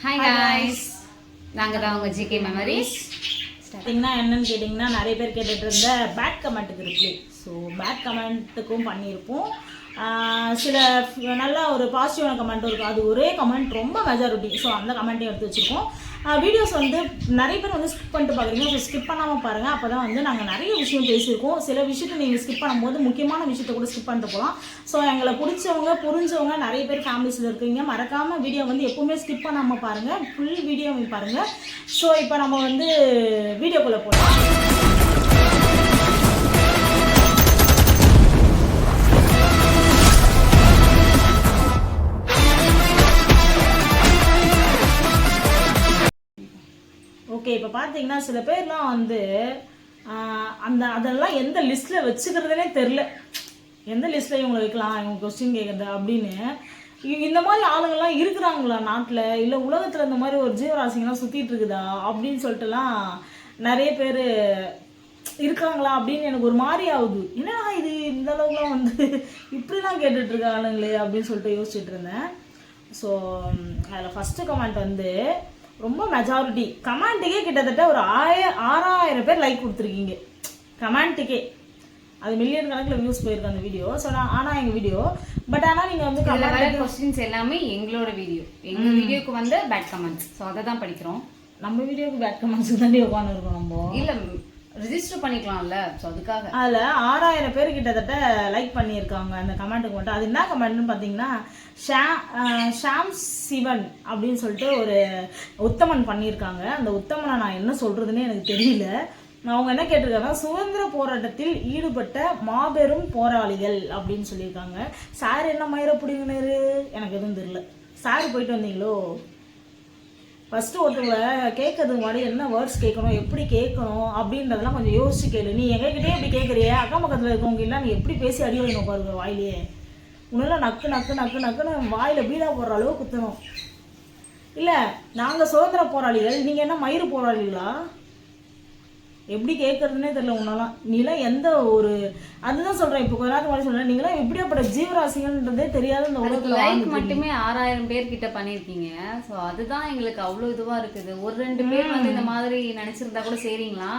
Hi guys, நாங்கள் தான் உங்கள் ஜிகே மெமரிஸ். பார்த்தீங்கன்னா என்னன்னு கேட்டிங்கன்னா நிறைய பேர் கேட்டுட்டு இருந்த பேட் கமெண்ட்டுக்கு ரிப்ளை. ஸோ பேட் கமெண்ட்டுக்கும் பண்ணியிருப்போம். சில நல்ல ஒரு பாசிட்டிவான கமெண்ட்டும் இருக்குது. அது ஒரே கமெண்ட் ரொம்ப மெஜாரிட்டி. ஸோ அந்த கமெண்ட்டையும் எடுத்து வச்சுருக்கோம். வீடியோஸ் வந்து நிறைய பேர் வந்து ஸ்கிப் பண்ணிட்டு பார்க்குறீங்க. ஸோ ஸ்கிப் பண்ணாமல் பாருங்கள். அப்போ தான் வந்து நாங்கள் நிறைய விஷயம் பேசியிருக்கோம். சில விஷயத்தை நீங்கள் ஸ்கிப் பண்ணும்போது முக்கியமான விஷயத்தை கூட ஸ்கிப் பண்ணிட்டு போகலாம். ஸோ எங்களை பிடிச்சவங்க புரிஞ்சவங்க நிறைய பேர் ஃபேமிலிஸில் இருக்கீங்க. மறக்காமல் வீடியோ வந்து எப்போவுமே ஸ்கிப் பண்ணாமல் பாருங்கள். ஃபுல் வீடியோவை பாருங்கள். ஸோ இப்போ நம்ம வந்து வீடியோக்குள்ளே போகலாம். ஓகே, இப்போ பார்த்தீங்கன்னா சில பேர்லாம் வந்து அதெல்லாம் எந்த லிஸ்ட்டில் வச்சுக்கிறதுனே தெரில. எந்த லிஸ்ட்டில் இவங்களை வைக்கலாம், இவங்க கொஸ்டின் கேட்குறது அப்படின்னு. இந்த மாதிரி ஆளுங்கள்லாம் இருக்கிறாங்களா நாட்டில்? இல்லை உலகத்தில் இந்த மாதிரி ஒரு ஜீவராசிங்கெல்லாம் சுற்றிட்டு இருக்குதா அப்படின்னு சொல்லிட்டுலாம் நிறைய பேர் இருக்காங்களா அப்படின்னு எனக்கு ஒரு மாதிரி ஆகுது. என்னடா இது இந்த அளவுக்குலாம் வந்து இப்படிலாம் கேட்டுட்ருக்கானுங்களே அப்படின்னு சொல்லிட்டு யோசிச்சுட்டு இருந்தேன். ஸோ அதில் ஃபஸ்ட்டு கமெண்ட் வந்து ரொம்ப மெஜாரிட்டி கமெண்ட்டுக்கே கிட்டத்தட்ட ஒரு 6000 பேர் லைக் கொடுத்துருக்கீங்க. கமெண்ட்டுக்கே அது மில்லியன் கணக்கில் வியூஸ் போயிருக்கு அந்த வீடியோ. ஸோ ஆனால் எங்கள் வீடியோ பட் ஆனால் நீங்கள் வந்து கமெண்ட் கொஸ்டின்ஸ் எல்லாமே எங்களோட வீடியோ, எங்கள் வீடியோக்கு வந்து பேட் கமெண்ட்ஸ். ஸோ அதை தான் படிக்கிறோம். நம்ம வீடியோக்கு பேட் கமெண்ட்ஸ் தானே உட்காந்து இருக்கோம். நம்ம இல்லை ரிஜிஸ்டர் பண்ணிக்கலாம்ல. ஸோ அதுக்காக அதில் 6000 பேர் கிட்டத்தட்ட லைக் பண்ணியிருக்காங்க அந்த கமெண்ட்டுக்கு மட்டும். அது என்ன கமெண்ட்னு பார்த்தீங்கன்னா ஷாம் சிவன் அப்படின்னு சொல்லிட்டு ஒரு உத்தமன் பண்ணியிருக்காங்க. அந்த உத்தமனை நான் என்ன சொல்கிறதுன்னு எனக்கு தெரியல. அவங்க என்ன கேட்டிருக்காங்க, சுதந்திர போராட்டத்தில் ஈடுபட்ட மாபெரும் போராளிகள் அப்படின்னு சொல்லியிருக்காங்க. சார் என்ன மயிரை பிடிங்கினாரு எனக்கு எதுவும் தெரியல. சார் போயிட்டு வந்தீங்களோ? ஃபஸ்ட்டு ஒருத்தவங்க கேட்கறதுக்கு முன்னாடி என்ன வேர்ட்ஸ் கேட்கணும், எப்படி கேட்கணும் அப்படின்றதெல்லாம் கொஞ்சம் யோசிச்சு கேளு. நீ எங்ககிட்டே எப்படி கேட்குறிய, அக்கம் பக்கத்தில் இருக்கவங்க இல்லை, நீ எப்படி பேசி அடி வைக்கணும் பாருங்க வாயிலே. உன்னெல்லாம் நக்கு நக்கு நக்கு நக்குன்னு வாயில் பீடா போடுற அளவு குத்தணும். இல்லை நாங்கள் சுதந்திர போராளிகள், நீங்கள் என்ன மயிறு போராளிகளா? எப்படி கேட்கறதுனே தெரியல உன்னெல்லாம். நீலாம் எந்த ஒரு அதுதான் சொல்கிறேன். இப்போ கொஞ்ச நேரத்துக்கு முன்னாடி சொல்கிறேன், நீங்களாம் எப்படியாப்பட்ட ஜீவராசிகள்ன்றதே தெரியாத இந்த உலகத்தில் லைக் மட்டுமே 6000 பேர் கிட்ட பண்ணியிருக்கீங்க. ஸோ அதுதான் எங்களுக்கு அவ்வளோ இதுவாக இருக்குது. ஒரு 2 பேர் வந்து இந்த மாதிரி நினச்சிருந்தா கூட சரிங்களா.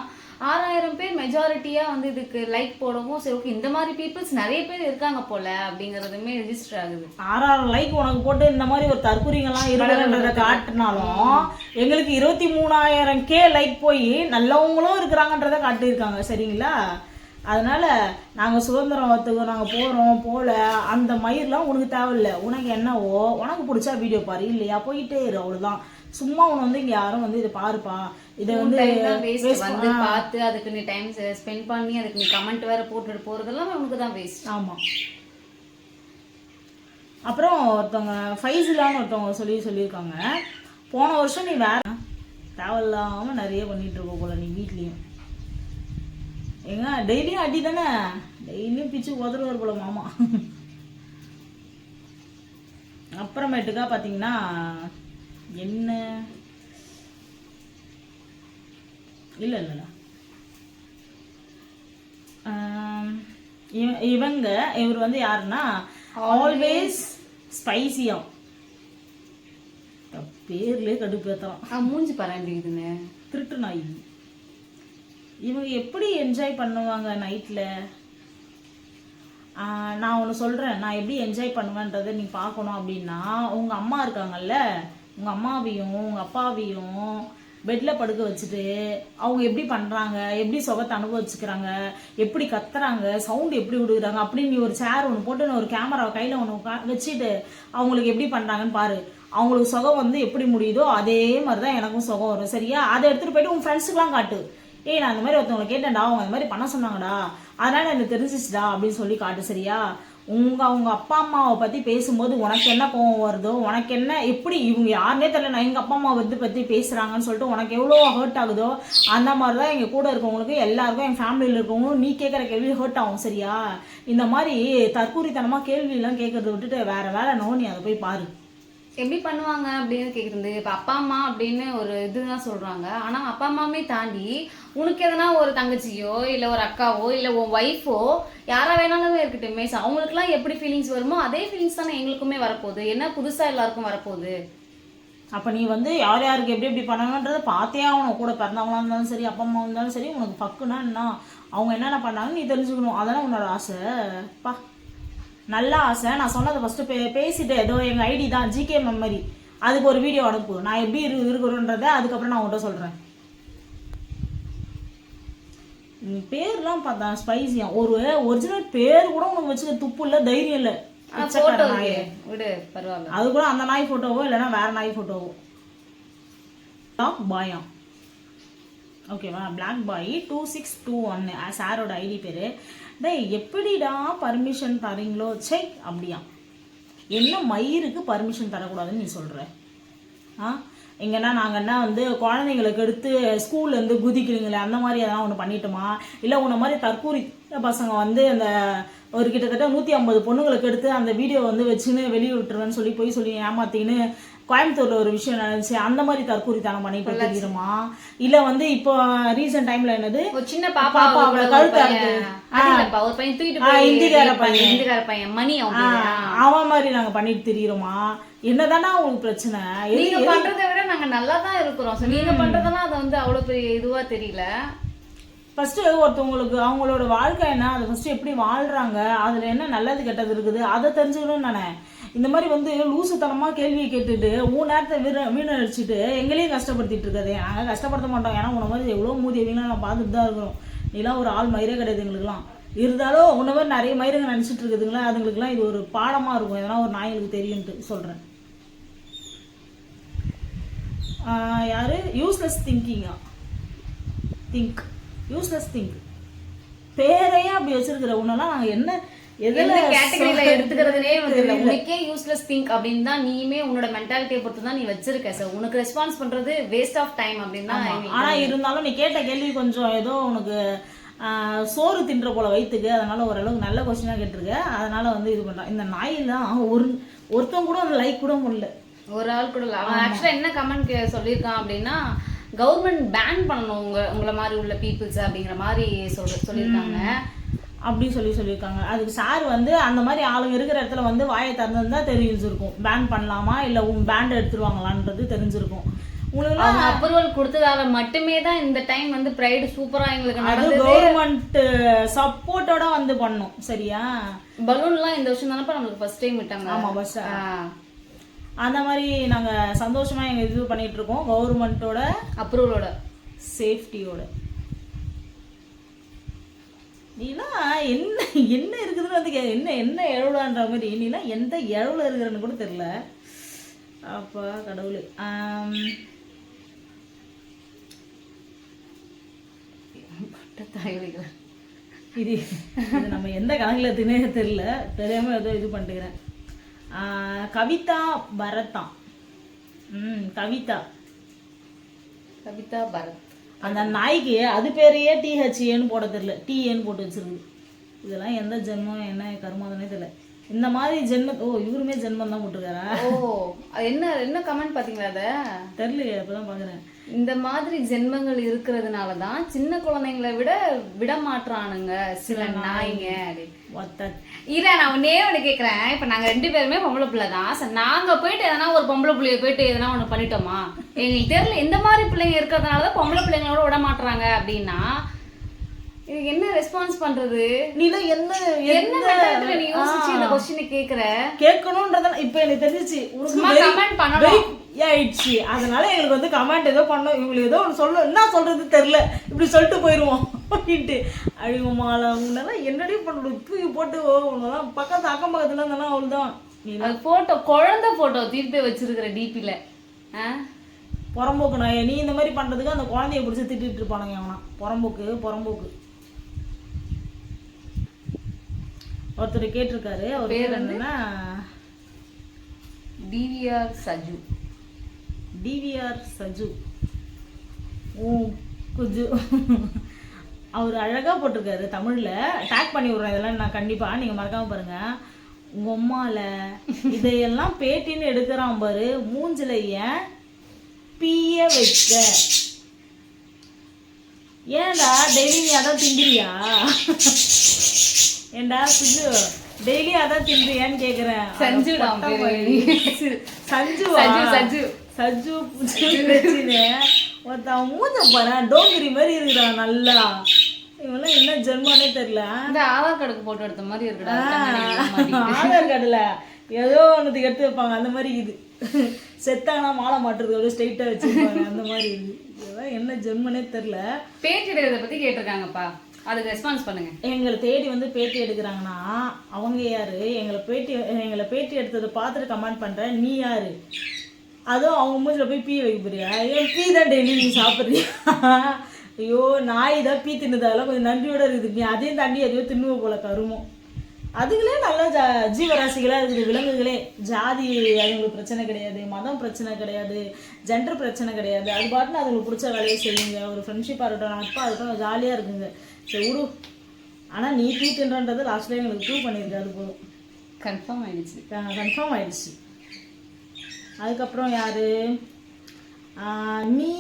6000 பேர் மெஜாரிட்டியாக வந்து இதுக்கு லைக் போடவும் சரி ஓகே, இந்த மாதிரி பீப்புள்ஸ் நிறைய பேர் இருக்காங்க போல அப்படிங்கிறதுமே ரெஜிஸ்டர் ஆகுது. 6000 லைக் உனக்கு போட்டு இந்த மாதிரி ஒரு தற்கொலைங்கெல்லாம் இருக்கிறத காட்டினாலும் எங்களுக்கு 23,000K லைக் போய் நல்லவங்களும் இருக்கிறாங்கன்றத காட்டியிருக்காங்க. சரிங்களா? அதனால நாங்கள் சுதந்திரத்துக்கு நாங்கள் போகிறோம் போல அந்த மயிரெலாம் உனக்கு தேவையில்லை. உனக்கு என்னவோ உனக்கு பிடிச்சா வீடியோ பாரு, இல்லையா போயிட்டே இரு, அவ்வளோதான். சும்மா உன்னை வந்து இங்கே யாரும் வந்து இதை பாருப்பா, இதை வந்து வந்து பார்த்து அதுக்கு நீ டைம் ஸ்பெண்ட் பண்ணி அதுக்கு நீ கமெண்ட் வேற போட்டுட்டு போறதெல்லாம் உனக்கு தான் வேஸ்ட். ஆமாம். அப்புறம் ஒருத்தவங்க ஃபைசிலான்னு ஒருத்தவங்க சொல்லியிருக்காங்க, போன வருஷம் நீ வேற தேவையில்லாமல் நிறைய பண்ணிட்டு இருக்க போல நீ வீட்லேயும். ஏங்க டெய்லியும் அடி தானே, டெய்லியும் பிச்சு உதறுவார் போல மாமா. அப்புறமேட்டுக்கா பார்த்தீங்கன்னா என்ன இல்லை இல்லை இவர் வந்து யாருன்னா ஆல்வேஸ் ஸ்பைசியா பேர்லேயே கடுப்பேற்றலாம். மூஞ்சி பரம்பிக்குதுன்னு திருட்டு நாய். இவங்க எப்படி என்ஜாய் பண்ணுவாங்க நைட்டில்? நான் ஒன்று சொல்கிறேன், நான் எப்படி என்ஜாய் பண்ணுவேன்றதை நீ பார்க்கணும். அப்படின்னா உங்கள் அம்மா இருக்காங்கல்ல, உங்கள் அம்மாவையும் உங்கள் அப்பாவையும் பெட்டில் படுக்க வச்சுட்டு அவங்க எப்படி பண்ணுறாங்க, எப்படி சுகத்தை அனுபவிச்சுக்கிறாங்க, எப்படி கத்துறாங்க, சவுண்டு எப்படி விடுகிறாங்க அப்படின்னு நீ ஒரு சேர் ஒன்று போட்டு ஒரு கேமரா கையில் ஒன்று வச்சுட்டு அவங்களுக்கு எப்படி பண்ணுறாங்கன்னு பாரு. அவங்களுக்கு சுகம் வந்து எப்படி முடியுதோ அதே மாதிரி தான் எனக்கும் சுகம் வரும். சரியா? அதை எடுத்துகிட்டு போய்ட்டு உங்கள் ஃப்ரெண்ட்ஸுக்கெலாம் காட்டு. ஏய் நான் இந்த மாதிரி ஒருத்தவங்களை கேட்டேன்டா, அவங்க இந்த மாதிரி பண்ண சொன்னாங்கடா, அதனால எனக்கு தெரிஞ்சிச்சுடா அப்படின்னு சொல்லி காட்டு. சரியா? அவங்க அப்பா அம்மாவை பற்றி பேசும்போது உனக்கு என்ன கோவம் வருதோ, உனக்கு என்ன எப்படி இவங்க யாருன்னே தெரியல நான் எங்கள் அப்பா அம்மாவை பற்றி பேசுகிறாங்கன்னு சொல்லிட்டு உனக்கு எவ்வளோ ஹர்ட் ஆகுதோ அந்த மாதிரி தான் எங்கள் கூட இருக்கவங்களுக்கு எல்லாருக்கும், என் ஃபேமிலியில் இருக்கவங்களும் நீ கேட்குற கேள்வி ஹர்ட் ஆகும். சரியா? இந்த மாதிரி தற்கூரித்தனமாக கேள்வியெல்லாம் கேட்கறத விட்டுட்டு வேற வேலை நீ அதை போய் பாரு. எப்படி பண்ணுவாங்க அப்படின்னு கேட்குறது. இப்போ அப்பா அம்மா அப்படின்னு ஒரு இதுதான் சொல்கிறாங்க. ஆனால் அப்பா அம்மாவே தாண்டி உனக்கு எதனா ஒரு தங்கச்சியோ இல்லை ஒரு அக்காவோ இல்லை உன் ஒய்ஃபோ யாரா வேணாலும் இருக்கட்டுமே, அவங்களுக்குலாம் எப்படி ஃபீலிங்ஸ் வருமோ அதே ஃபீலிங்ஸ் தானே எங்களுக்குமே வரப்போகுது. என்ன புதுசாக எல்லாருக்கும் வரப்போகுது? அப்போ நீ வந்து யார் யாருக்கு எப்படி எப்படி பண்ணணுன்றதை பார்த்தே ஆகணும். கூட பிறந்தவங்களா இருந்தாலும் சரி, அப்பா அம்மா இருந்தாலும் சரி, உனக்கு பக்குன்னா என்ன, அவங்க என்னென்ன பண்ணாங்கன்னு நீ தெரிஞ்சுக்கணும். அதெல்லாம் உன்னோட ஆசை. பா நல்ல ஆசை. நான் சொன்னதை ஃபஸ்ட்டு பேசிட்டு ஏதோ எங்கள் ஐடி தான் ஜிகே மெமரி, அதுக்கு ஒரு வீடியோ அனுப்பு. நான் எப்படி இருக்கிறோன்றதை அதுக்கப்புறம் நான் உங்கள்கிட்ட சொல்கிறேன். பேர்லாம் பார்த்தா ஸ்பைசியா, ஒரு ஒரிஜினல் பேர் கூட உனக்கு வச்சுக்க துப்பு இல்லை, தைரியம் இல்லை. அது கூட அந்த நாய் போட்டோவோ இல்லைன்னா வேற நாய் போட்டோவோ. பாயா ஓகேவா, பிளாக் பாய் 2621 சாரோட ஐடி பேரு. டேய் எப்படிடா பர்மிஷன் தரீங்களோ? சே அப்படியா, என்ன மயிருக்கு பர்மிஷன் தரக்கூடாதுன்னு நீ சொல்ற? எங்கன்னா நாங்கள் என்ன வந்து குழந்தைங்களுக்கு எடுத்து ஸ்கூல்லேருந்து குதிக்கிறீங்களே அந்த மாதிரி எதனா ஒன்று பண்ணிட்டோமா? இல்லை உன்ன மாதிரி தற்கூரி பசங்க வந்து அந்த ஒரு கிட்டத்தட்ட 150 பொண்ணுங்களுக்கு எடுத்து அந்த வீடியோ வந்து வச்சுன்னு வெளியே விட்டுருவேன்னு சொல்லி போய் சொல்லி ஏமாத்தின்னு கோயம்புத்தூர்ல ஒரு விஷயம் நடந்துச்சு, அந்த மாதிரி தற்கூரித்தனம் பண்ணிட்டு தெரியுமா? இல்ல வந்து இப்போ ரீசன்ட் டைம்ல என்னது சின்ன பாப்பா கழுத்தா இந்திகார பையன் மணி அவன் மாதிரி நாங்க பண்ணிட்டு தெரியுறோமா? என்னதானா உங்களுக்கு பிரச்சனை? நீங்க பண்றதை விட நாங்க நல்லா தான் இருக்கிறோம். நீங்க பண்றதெல்லாம் அது வந்து அவ்வளவு பெரிய இதுவா தெரியல. ஃபர்ஸ்ட் ஒருத்தவங்களுக்கு அவங்களோட வாழ்க்கை என்ன, அதை ஃபர்ஸ்ட் எப்படி வாழ்றாங்க, அதுல என்ன நல்லது கெட்டது இருக்குது அதை தெரிஞ்சுக்கணும்னு நானே. இந்த மாதிரி வந்து லூசுத்தனமா கேள்வியை கேட்டுட்டு உன் நேரத்தை வீணடிச்சுட்டு எங்களையும் கஷ்டப்படுத்திட்டு இருக்காது. நாங்கள் கஷ்டப்படுத்த மாட்டோம், ஏன்னா உன்ன மாதிரி எவ்வளோ மூதியவங்களாம் நான் பார்த்துட்டு தான் இருக்கிறோம். நீலாம் ஒரு ஆள் மயிரே கிடையாது எங்களுக்குலாம். இருந்தாலும் உன்ன மாதிரி நிறைய மயிரங்க நினச்சிட்டு இருக்குதுங்களா, அதுங்களுக்குலாம் இது ஒரு பாடமாக இருக்கும். எதனா ஒரு நாய்களுக்கு தெரியும்ட்டு சொல்கிறேன். யாரு யூஸ்லெஸ் திங்கிங்கா? யூஸ்லெஸ் திங்க் பேரையே அப்படி வச்சிருக்கிற உன்னெல்லாம் நாங்கள் என்ன எதுல கேட்டகரியில எடுத்துக்கிறதுனே வந்து இல்ல. உனக்கே யூஸ்லெஸ் திங்க் அப்படின்னு தான் நீயுமே உன்னோட மென்டாலிட்டியை பொறுத்து தான் நீ வச்சிருக்க. சார் உனக்கு ரெஸ்பான்ஸ் பண்றது வேஸ்ட் ஆஃப் டைம் அப்படின்னா. ஆனா இருந்தாலும் நீ கேட்ட கேள்வி கொஞ்சம் ஏதோ உனக்கு சோறு தின்ற போல வைத்துக்கு, அதனால ஓரளவுக்கு நல்ல கொஸ்டினா கேட்டிருக்க. அதனால வந்து இது பண்றான். இந்த நாயெல்லாம் ஒருத்தன் கூட அந்த லைக் கூட முடியல, ஒரு ஆள் கூட இல்லை. அவன் ஆக்சுவலா என்ன கமெண்ட் சொல்லியிருக்கான் அப்படின்னா, கவர்மெண்ட் பேன் பண்ணணும் உங்களை மாதிரி உள்ள பீப்புள்ஸ் அப்படிங்கிற மாதிரி சொல்லியிருக்காங்க. அப்படின்னு சொல்லியிருக்காங்க. அதுக்கு சார் வந்து அந்த மாதிரி ஆளுங்க இருக்கிற இடத்துல வந்து வாயை திறந்துருந்தா தெரிஞ்சிருக்கும், பேன் பண்ணலாமா இல்லை பேண்ட் எடுத்துருவாங்களான்றது தெரிஞ்சிருக்கும். உங்களுக்கு அப்ரூவல் கொடுத்ததால மட்டுமே தான் இந்த டைம் வந்து பிரைடு சூப்பரா எங்களுக்கு நடந்தது. கவர்மெண்ட் சப்போர்ட்டோட வந்து பண்ணோம். சரியா, பலூன்லாம் இந்த வருஷம் தானப்பா நம்மளுக்கு ஃபர்ஸ்ட் டைம் விட்டாங்க. ஆமா பஸ் அந்த மாதிரி நாங்க சந்தோஷமா எங்க இது பண்ணிட்டு இருக்கோம். கவர்மெண்டோட அப்ரூவலோட சேஃப்டியோட. நீலாம் என்ன என்ன இருக்குதுன்னு வந்து என்ன என்ன எழவுடான்ற மாதிரி, நீலாம் எந்த எழவுல இருக்கிறன்னு கூட தெரியல. அப்பா கடவுளே. இது நம்ம எந்த கணக்குல தினே தெரியல, தெரியாம ஏதோ இது பண்ணிக்கிறேன். கவிதா பரதா. கவிதா பரத். அந்த நாய்க்கு அது பேரையே டிஹெச்ஏன்னு போட தெரியல, டிஏன்னு போட்டு வச்சிருக்கு. இதெல்லாம் எந்த ஜென்மம் என்ன கருமாதனே தெரியல. இந்த மாதிரி ஜென்மம். ஓ இவருமே ஜென்மம் தான் போட்டிருக்காரா? ஓ என்ன என்ன கமெண்ட் பாத்தீங்களா? அத தெரியலையே, அப்பதான் பாக்குறேன். இந்த மாதிரி ஜென்மங்கள் இருக்கிறதுனால தான் சின்ன குழந்தைங்களை விட மாட்டானுங்க சில நாய்ங்க. இல்ல நான் ஒன்னே ஒண்ணு கேக்குறேன். இப்ப நாங்க 2 பேருமே பொம்பளை பிள்ளை தான். நாங்க போயிட்டு எதனா ஒரு பொம்பளை பிள்ளைய போயிட்டு எதனா ஒண்ணு பண்ணிட்டோமா? எங்களுக்கு தெரியல. இந்த மாதிரி பிள்ளைங்க இருக்கிறதுனாலதான் பொம்பளை பிள்ளைங்களோட விட மாட்டாங்க அப்படின்னா இதுக்கு என்ன ரெஸ்பான்ஸ் பண்றது? நீ என்ன நீ யோசிச்சு இந்த क्वेश्चन கேக்குறன்றத இப்ப எனக்கு தெரிஞ்சிச்சு. உங்களுக்கு கமெண்ட் பண்ணணும் ஆயிடுச்சு. அதனால எங்களுக்கு வந்து கமெண்ட் ஏதோ பண்ணோம், இவங்களுக்கு ஏதோ ஒன்று சொல்ல என்ன சொல்றது தெரியல, இப்படி சொல்லிட்டு போயிடுவோம் அப்படின்ட்டு. அழிவுமால உன்னெல்லாம் என்னடி பண்ணுறது, தூக்கி போட்டு உன்னெல்லாம் பக்கத்து அக்கம் பக்கத்துல இருந்தாலும் அவள்தான். நீ போட்டோ குழந்தை போட்டோ திருப்பி வச்சிருக்கிற டிபில புறம்போக்கு நாய. நீ இந்த மாதிரி பண்றதுக்கு அந்த குழந்தைய பிடிச்சி திட்டிட்டு இருப்பானுங்க அவனா. புறம்போக்கு ஒருத்தர் கேட்டிருக்காரு. அவர் பேர் என்னன்னா டிவிஆர் சஜு. குஜு. அவர் அழகா போட்டிருக்காரு தமிழ்ல. டேக் பண்ணி விடுறேன், இதெல்லாம் நான் கண்டிப்பா நீங்க மறக்காம பாருங்க. உங்க அம்மால இதையெல்லாம் பேட்டின்னு எடுக்கிறான் பாரு, மூஞ்சில ஏன் பீய வைக்க. ஏன்டா டெய்லி நீ அதான் திங்கிறியா? ஏண்டா சுஜு டெய்லி அதான் தின்றியான்னு கேக்குறேன். சஞ்சுடா சஞ்சுவா? சஞ்சு ஒருத்தன் மூஞ்ச பாரு, டோங்கிரி மாதிரி இருக்குறான் நல்லா. இவெல்லாம் என்ன ஜென்மானே தெரியல. இந்த ஆதார் கார்டுக்கு போட்டோ எடுத்த மாதிரி இருக்குடா. ஆதார் கார்டுல ஏதோ ஒன்னுக்கு எடுத்து வைப்பாங்க அந்த மாதிரி இது. செத்தாங்கன்னா மாலை மாட்டுறது ஸ்ட்ரெயிட்டா வச்சிருப்பாங்க அந்த மாதிரி இது. இதெல்லாம் என்ன ஜென்மனே தெரியல. பேட்டி எடுக்கிறத பத்தி கேட்டிருக்காங்கப்பா, அதுக்கு ரெஸ்பான்ஸ் பண்ணுங்க. எங்களை தேடி வந்து பேட்டி எடுக்கிறாங்கன்னா அவங்க யாரு? எங்களை பேட்டி எடுத்ததை பார்த்துட்டு கமெண்ட் பண்ற நீ யாரு? அதுவும் அவங்க மூஞ்சில போய் பீ வைக்க போறியா? ஏன் பீ தான் டெய்லி நீ சாப்பிட்றியா? ஐயோ, நாய் தான் பீ தின்னதால கொஞ்சம் நன்றியோட இருக்குது. நீ அதையும் தாண்டி எதையோ தின்னுவ போல கருமம். அதுகளே நல்ல ஜீவராசிகளாக இருக்குது, விலங்குகளே. ஜாதி அதுங்களுக்கு பிரச்சனை கிடையாது, மதம் பிரச்சனை கிடையாது, ஜெண்டர் பிரச்சனை கிடையாது. அது பாட்டுன்னு அதுங்களுக்கு பிடிச்ச வேலையை செய்யுங்க. ஒரு ஃப்ரெண்ட்ஷிப்பாக இருக்கட்டும், நட்பாக இருக்கட்டும், ஜாலியாக இருக்குங்க. சரி விடு. ஆனால் நீ பீ தின்றன்றது லாஸ்ட்லேயே எங்களுக்கு ப்ரூவ் பண்ணியிருக்கு. அது போதும், கன்ஃபார்ம் ஆயிடுச்சு. அதுக்கப்புறம் யாரு? மீ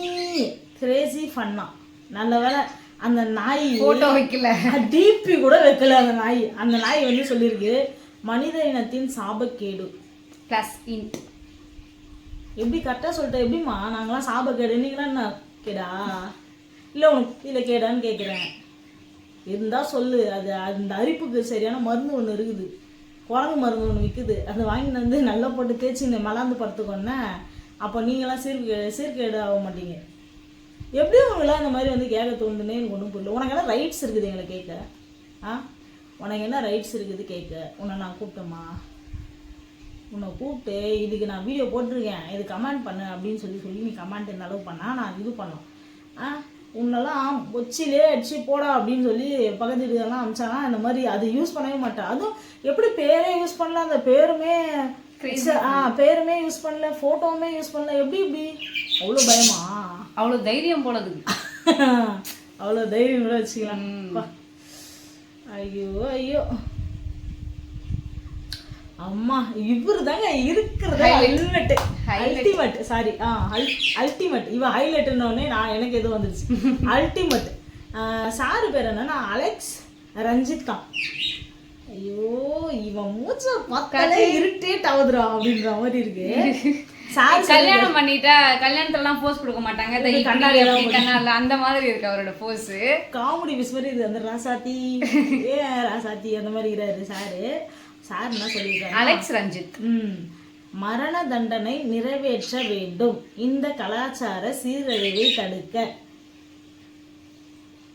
கிரேசி ஃபன்னா. நல்ல வேலை அந்த நாய் போட்டோ வைக்கல, டிபி கூட வைக்கல. அந்த நாய் வந்து சொல்லியிருக்கு, மனித இனத்தின் சாபக்கேடு பிளஸ் இன்ட். எப்படி கரெக்டாக சொல்லிட்டேன்? எப்படிம்மா நாங்களாம் சாபக்கேடு, நீங்களாம் என்ன கேடா? இல்லை உனக்கு இல்லை கேடான்னு கேட்குறேன். இருந்தால் சொல்லு. அது அந்த அரிப்புக்கு சரியான மருந்து ஒன்று இருக்குது, குரங்கு மருந்து ஒன்று விற்குது. அதை வாங்கிட்டு வந்து நல்லா போட்டு தேய்ச்சி இந்த மலாந்து படுத்துக்கோன்னே. அப்போ நீங்களாம் சீர்கேடு ஆக மாட்டீங்க. எப்படி உங்களாம் இந்த மாதிரி வந்து கேட்க தோணுதுன்னே எனக்கு ஒன்றும் புரியல. உனக்கு என்ன ரைட்ஸ் இருக்குது எங்களை கேட்க? உனக்கு என்ன ரைட்ஸ் இருக்குது கேட்க? உன்னை நான் கூப்பிட்டேம்மா? உன்னை கூப்பிட்டு இதுக்கு நான் வீடியோ போட்டிருக்கேன், இது கமெண்ட் பண்ணு அப்படின்னு சொல்லி நீ கமெண்ட் இந்த அளவு பண்ணால் நான் இது பண்ணோம். உன்னெல்லாம் கொச்சிலே அடிச்சு போடா அப்படின்னு சொல்லி பக்கத்து வீடுகள்லாம் அமிச்சானா இந்த மாதிரி அது யூஸ் பண்ணவே மாட்டேன். அதுவும் எப்படி பேரே யூஸ் பண்ணல, அந்த பேருமே யூஸ் பண்ணல, ஃபோட்டோவுமே யூஸ் பண்ணல. எப்படி அவ்வளோ பயமா? அவ்வளோ தைரியம் போலது. அவ்வளோ தைரியம் கூட வச்சுக்கலாம். ஐயோ அம்மா, இவரு தாங்க இருக்கிறது அல்டிமேட். Sorry, ultimate. இவ ஹைலைட்னோடனே எனக்கு எதுவும் வந்துருச்சு. அல்டிமேட். சாரு பேர் என்னன்னா அலெக்ஸ் ரஞ்சித் தான். ஐயோ, இவன் மூச்ச பார்த்தாலே இரிட்டேட் ஆகுதுரா அப்படின்ற மாதிரி இருக்கு. கல்யாணம் பண்ணிட்டா கல்யாணத்துலாம் போஸ் கொடுக்க மாட்டாங்க, கண்ணால அந்த மாதிரி இருக்கு அவரோட போஸ். காமெடி பீஸ் மாதிரி இது. அந்த ராசாத்தி ராசாத்தி அந்த மாதிரி இருக்கிறாரு சார் என்ன சொல்லியிருக்காரு? அலெக்ஸ் ரஞ்சித். மரண தண்டனை நிறைவேற்ற வேண்டும், இந்த கலாச்சார சீரழிவை தடுக்க.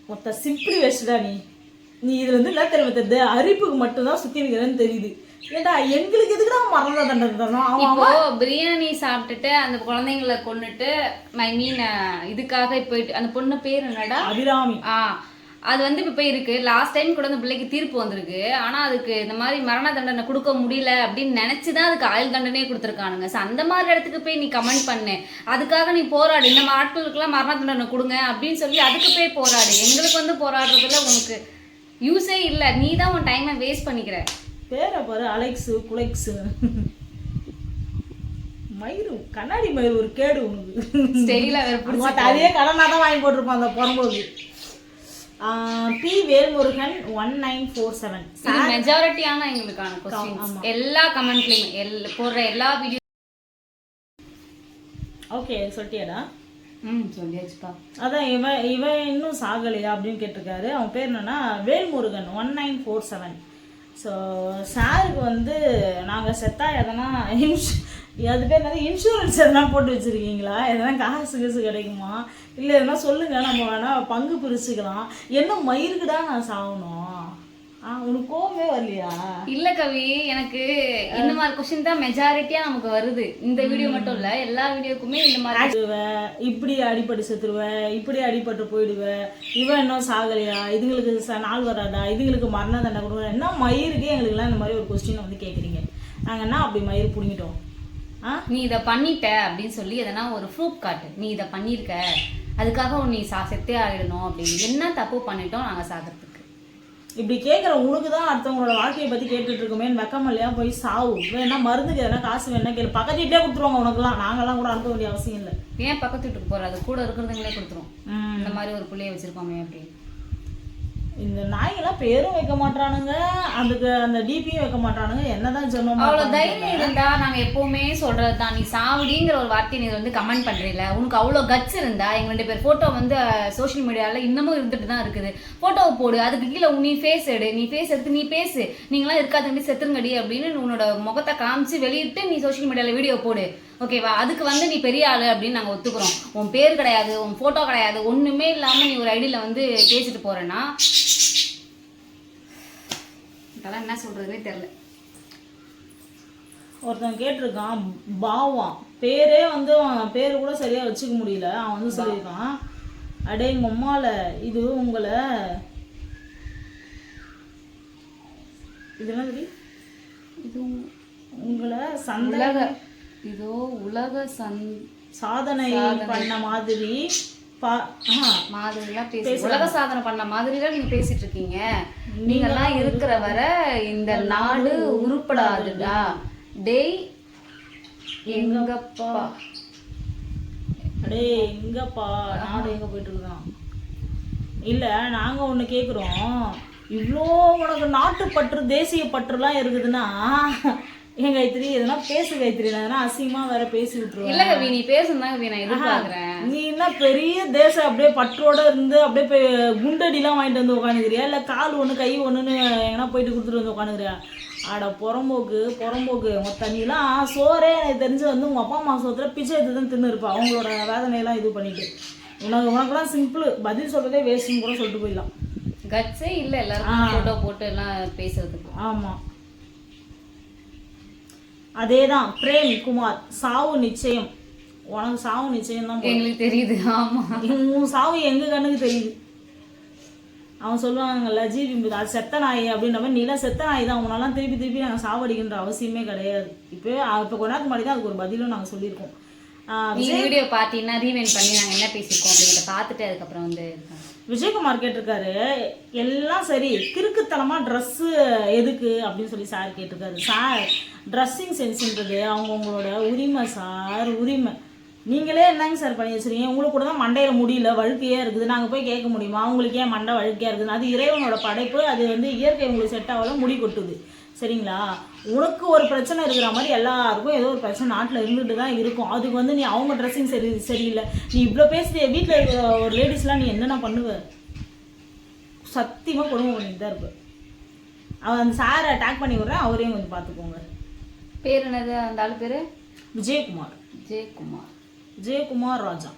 மொத்த சிம்பிளி வச்சுடா நீ இதுல இருந்து என்ன தெரியுமா தெரியுது? அரிப்புக்கு மட்டும்தான் சுத்தி நிற்கிறேன்னு தெரியுது. ஏண்டா எங்களுக்கு எதுக்குடா மரண தண்டனை தரணும்? இப்போ பிரியாணி சாப்பிட்டுட்டு அந்த குழந்தைங்களை கொன்னுட்டு இதுக்காக போயிட்டு அந்த பொண்ணு பேர் என்னடா? அபிராமி. அது வந்து இப்போ இருக்கு. லாஸ்ட் டைம் கூட அந்த பிள்ளைக்கு தீர்ப்பு வந்திருக்கு. ஆனால் அதுக்கு இந்த மாதிரி மரண தண்டனை கொடுக்க முடியல அப்படின்னு நினச்சி தான் அதுக்கு ஆயுள் தண்டனையே கொடுத்துருக்கானுங்க. ஸோ அந்த மாதிரி இடத்துக்கு போய் நீ கமெண்ட் பண்ணு, அதுக்காக நீ போராடு, இந்த ஆட்களுக்கெல்லாம் மரண தண்டனை கொடுங்க அப்படின்னு சொல்லி அதுக்கு போய் போராடு. எங்களுக்கு வந்து போராடுறதுல உனக்கு யூஸே இல்லை, நீ தான் உன் டைமை வேஸ்ட் பண்ணிக்கிற. பேரை பாரு, அலெக்ஸு குலெக்ஸு. மயிறு கண்ணாடி மயிறு ஒரு கேடு உனக்கு. ஸ்டெயிலாக வேறு பிடிச்சி அதே கடனாக தான் வாங்கி போட்டிருப்பான் அந்த புறம்போது. பி வேல்முருகன் 1947. மெஜாரிட்டியான எங்களுக்கான क्वेश्चंस எல்லா கமெண்ட்லயும் போடுற எல்லா வீடியோ. ஓகே சொல்லிட்டியாடா? சொல்லியாச்சுப்பா. அதான் இவன் இன்னும் சாகலையா அப்படின்னு கேட்டிருக்காரு. அவன் பேர் என்னன்னா வேல்முருகன் 1947. ஸோ சாருக்கு வந்து நாங்கள் செத்தா எதனா அது பேர் என்னது இன்சூரன்ஸ் எதனா போட்டு வச்சுருக்கீங்களா? எதனா காசு கிடைக்குமா? இல்லை எதனா சொல்லுங்கள், நம்ம வேணால் பங்கு பிரிச்சுக்கலாம். என்ன மயிருக்குடா நான் சாகணும்? உனக்கு கோவமே வரலையா? இல்லை கவி, எனக்கு இந்த மாதிரி கொஸ்டின் தான் மெஜாரிட்டியாக நமக்கு வருது. இந்த வீடியோ மட்டும் இல்லை, எல்லா வீடியோக்குமே இந்த மாதிரி. இப்படி அடிபட்டு செத்துருவேன், இப்படி அடிபட்டு போயிடுவேன், இவன் இன்னும் சாகலையா, இதுங்களுக்கு நாள் வராதா, இதுங்களுக்கு மரண தண்டனை கொடுக்குறேன். என்ன மயிருக்கே எங்களுக்குலாம் இந்த மாதிரி ஒரு கொஸ்டினை வந்து கேட்குறீங்க. நாங்கள் என்ன அப்படி மயிர் பிடிங்கிட்டோம்? நீ இதை பண்ணிட்ட அப்படின்னு சொல்லி எதனா ஒரு ப்ரூஃப் காட்டு, நீ இதை பண்ணியிருக்க, அதுக்காக நீ செத்தே ஆகிடணும் அப்படின்னு. என்ன தப்பு பண்ணிட்டோம் நாங்கள் சாகிறதுக்கு? இப்படி கேட்குற உனக்கு தான் அடுத்தவங்களோட வாழ்க்கையை பற்றி கேட்டுட்டு இருக்கோமே, வெக்கம் இல்லையா? போய் சாவு. வேணா மருந்துக்கு எதனா காசு வேணா கேளு, பக்கத்து வீட்டிலே கொடுத்துருவாங்க உனக்குலாம். நாங்கள்லாம் கூட அனுப்ப வேண்டிய அவசியம் இல்லை. ஏன் பக்கத்து வீட்டுக்கு போகிற? அது கூட இருக்கிறதுங்களே கொடுத்துரும். இந்த மாதிரி ஒரு பிள்ளைய வச்சுருக்கோமே அப்படின்னு. இந்த நாய்க்கெல்லாம் பேரும் வைக்க மாட்டானுங்க, அதுக்கு அந்த டிபியும் வைக்க மாட்டானுங்க. என்னதான் சொன்னோம். அவ்வளவு தைரியம் இருந்தா நாங்க எப்பவுமே சொல்றதுதான், நீ சாவடிங்கிற ஒரு வார்த்தையை நீ வந்து கமெண்ட் பண்றீல, உனக்கு அவ்வளவு கட்ஸ் இருந்தா எங்க 2 பேர் போட்டோ வந்து சோஷியல் மீடியால இன்னமும் இருந்துட்டு தான் இருக்குது, போட்டோவை போடு, அதுக்கு கீழே நீ ஃபேஸ் எடு, நீ ஃபேஸ் எடுத்து நீ பேசு, நீங்களாம் இருக்காது செத்துருங்கடி அப்படின்னு உன்னோட முகத்தை காமிச்சு வெளியிட்டு நீ சோஷியல் மீடியால வீடியோ போடு, ஓகேவா? அதுக்கு வந்து நீ பெரிய ஆளு அப்படின்னு நாங்க ஒத்துக்கிறோம். உன் பேர் கிடையாது, உன் போட்டோ கிடையாது, ஒண்ணுமே இல்லாம நீ ஒரு ஐடியில வந்து பேசிட்டு போறேன்னா இதெல்லாம் என்ன சொல்றதுன்னே தெரியல. ஒருத்தன் கேட்டிருக்கான் பாவான், பேரே வந்து அவன் பேரு கூட சரியா வச்சுக்க முடியல. அவன் வந்து சொல்லியிருக்கான், அடே எங்க அம்மால இது உங்களை இது என்ன தெரியும், இது உங்களை உலக இதோ உலக சாதனை பண்ண மாதிரி மாதிரிலாம் பேசி உலக சாதனை பண்ண மாதிரிலாம் நீங்க பேசிட்டு இருக்கீங்க. நீங்கெல்லாம் இருக்கிற வரை இந்த நாடு உருப்படாதுடா. டேய் எங்கப்பா, அடே எங்கப்பா நாடு எங்க போயிட்டு இருக்கான். இல்ல நாங்க ஒண்ணு கேக்குறோம், இவ்வளோ உனக்கு நாட்டுப்பற்று தேசிய பற்றுலாம் இருக்குதுன்னா ஏன் காயத்ரி இதெல்லாம் பேசு காயத்ரி, நான் அசிங்கமா வேற பேசி விட்டுருவேன். இல்ல கவி, நீ பேசுனா கவி நான் எதிர்பார்க்கிறேன். நீ என்ன பெரிய தேசம் அப்படியே பற்றோட இருந்து அப்படியே குண்டடிலாம் வாங்கிட்டு வந்து உட்காந்துக்கிறியா, இல்ல கால் ஒண்ணு கை ஒண்ணுன்னு எங்கன்னா போயிட்டு கொடுத்துட்டு வந்து உட்காந்துக்கிறியா? ஆட புறம்போக்கு மொத்த நீலாம் சோறே எனக்கு தெரிஞ்சு வந்து உங்க அப்பா அம்மா சோத்துல பிச்சை எடுத்து தான் தின்னு இருப்பா, அவங்களோட வேதனையெல்லாம் இது பண்ணிட்டு. உனக்குலாம் சிம்பிள் பதில் சொல்றதே வேஸ்ட்னு கூட சொல்லிட்டு போயிடலாம். கட்ஸே இல்ல எல்லாரும் போட்டோ போட்டு எல்லாம் பேசுறதுக்கு. ஆமா அதேதான். பிரேம் குமார், சாவு நிச்சயம். உனக்கு சாவு நிச்சயம் தான் எங்களுக்கு தெரியுது. ஆமா, உன் சாவு எங்க கண்ணுக்கு தெரியுது. அவன் சொல்லுவாங்கல்ல ஜீவி அது செத்த நாய் அப்படின்ற மாதிரி, நீலாம் செத்த நாய் தான், உன்னெல்லாம் திருப்பி நாங்கள் சாவடிக்கின்ற அவசியமே கிடையாது. இப்போ கொஞ்ச நேரத்துக்கு முன்னாடி தான் அதுக்கு ஒரு பதிலும் நாங்கள் சொல்லியிருக்கோம். வீடியோ பார்த்தீங்கன்னா ரீவைண்ட் பண்ணி நாங்கள் என்ன பேசியிருக்கோம் அப்படின்றத பார்த்துட்டு அதுக்கப்புறம் வந்து விஜயகுமார் கேட்டிருக்காரு, எல்லாம் சரி கிறுக்குத்தனமாக ட்ரெஸ்ஸு எதுக்கு அப்படின்னு சொல்லி சார் கேட்டிருக்காரு. சார் ட்ரெஸ்ஸிங் சென்ஸுன்றது அவங்கவுங்களோட உரிமை சார், உரிமை. நீங்களே என்னங்க சார் பண்ணி வச்சுருக்கீங்க, உங்களுக்கு கூட தான் மண்டையில் முடியல வழுக்கையாக இருக்குது, நாங்கள் போய் கேட்க முடியுமா அவங்களுக்கு ஏன் மண்டை வழுக்கையாக இருக்குது? அது இறைவனோட படைப்பு, அது வந்து இயற்கை உங்களுக்கு செட் ஆகல, முடி கொட்டுது சரிங்களா? உனக்கு ஒரு பிரச்சனை இருக்கிற மாதிரி எல்லாருக்கும் ஏதோ ஒரு பிரச்சனை நாட்டில் இருந்துட்டு தான் இருக்கும். அதுக்கு வந்து நீ அவங்க ட்ரெஸ்ஸிங் சரியில்லை, நீ இவ்வளோ பேசுகிற வீட்டில் இருக்கிற ஒரு லேடிஸ்லாம் நீ என்னென்ன பண்ணுவ? சத்தியமாக கொடுமை பண்ணிட்டு தான் இருப்ப. அவன் அந்த சாரை அட்டாக் பண்ணி விட்றேன், அவரையும் கொஞ்சம் பார்த்துக்கோங்க. பேர் என்னது அந்த ஆள் பேர்? விஜயகுமார். விஜயகுமார் ராஜா.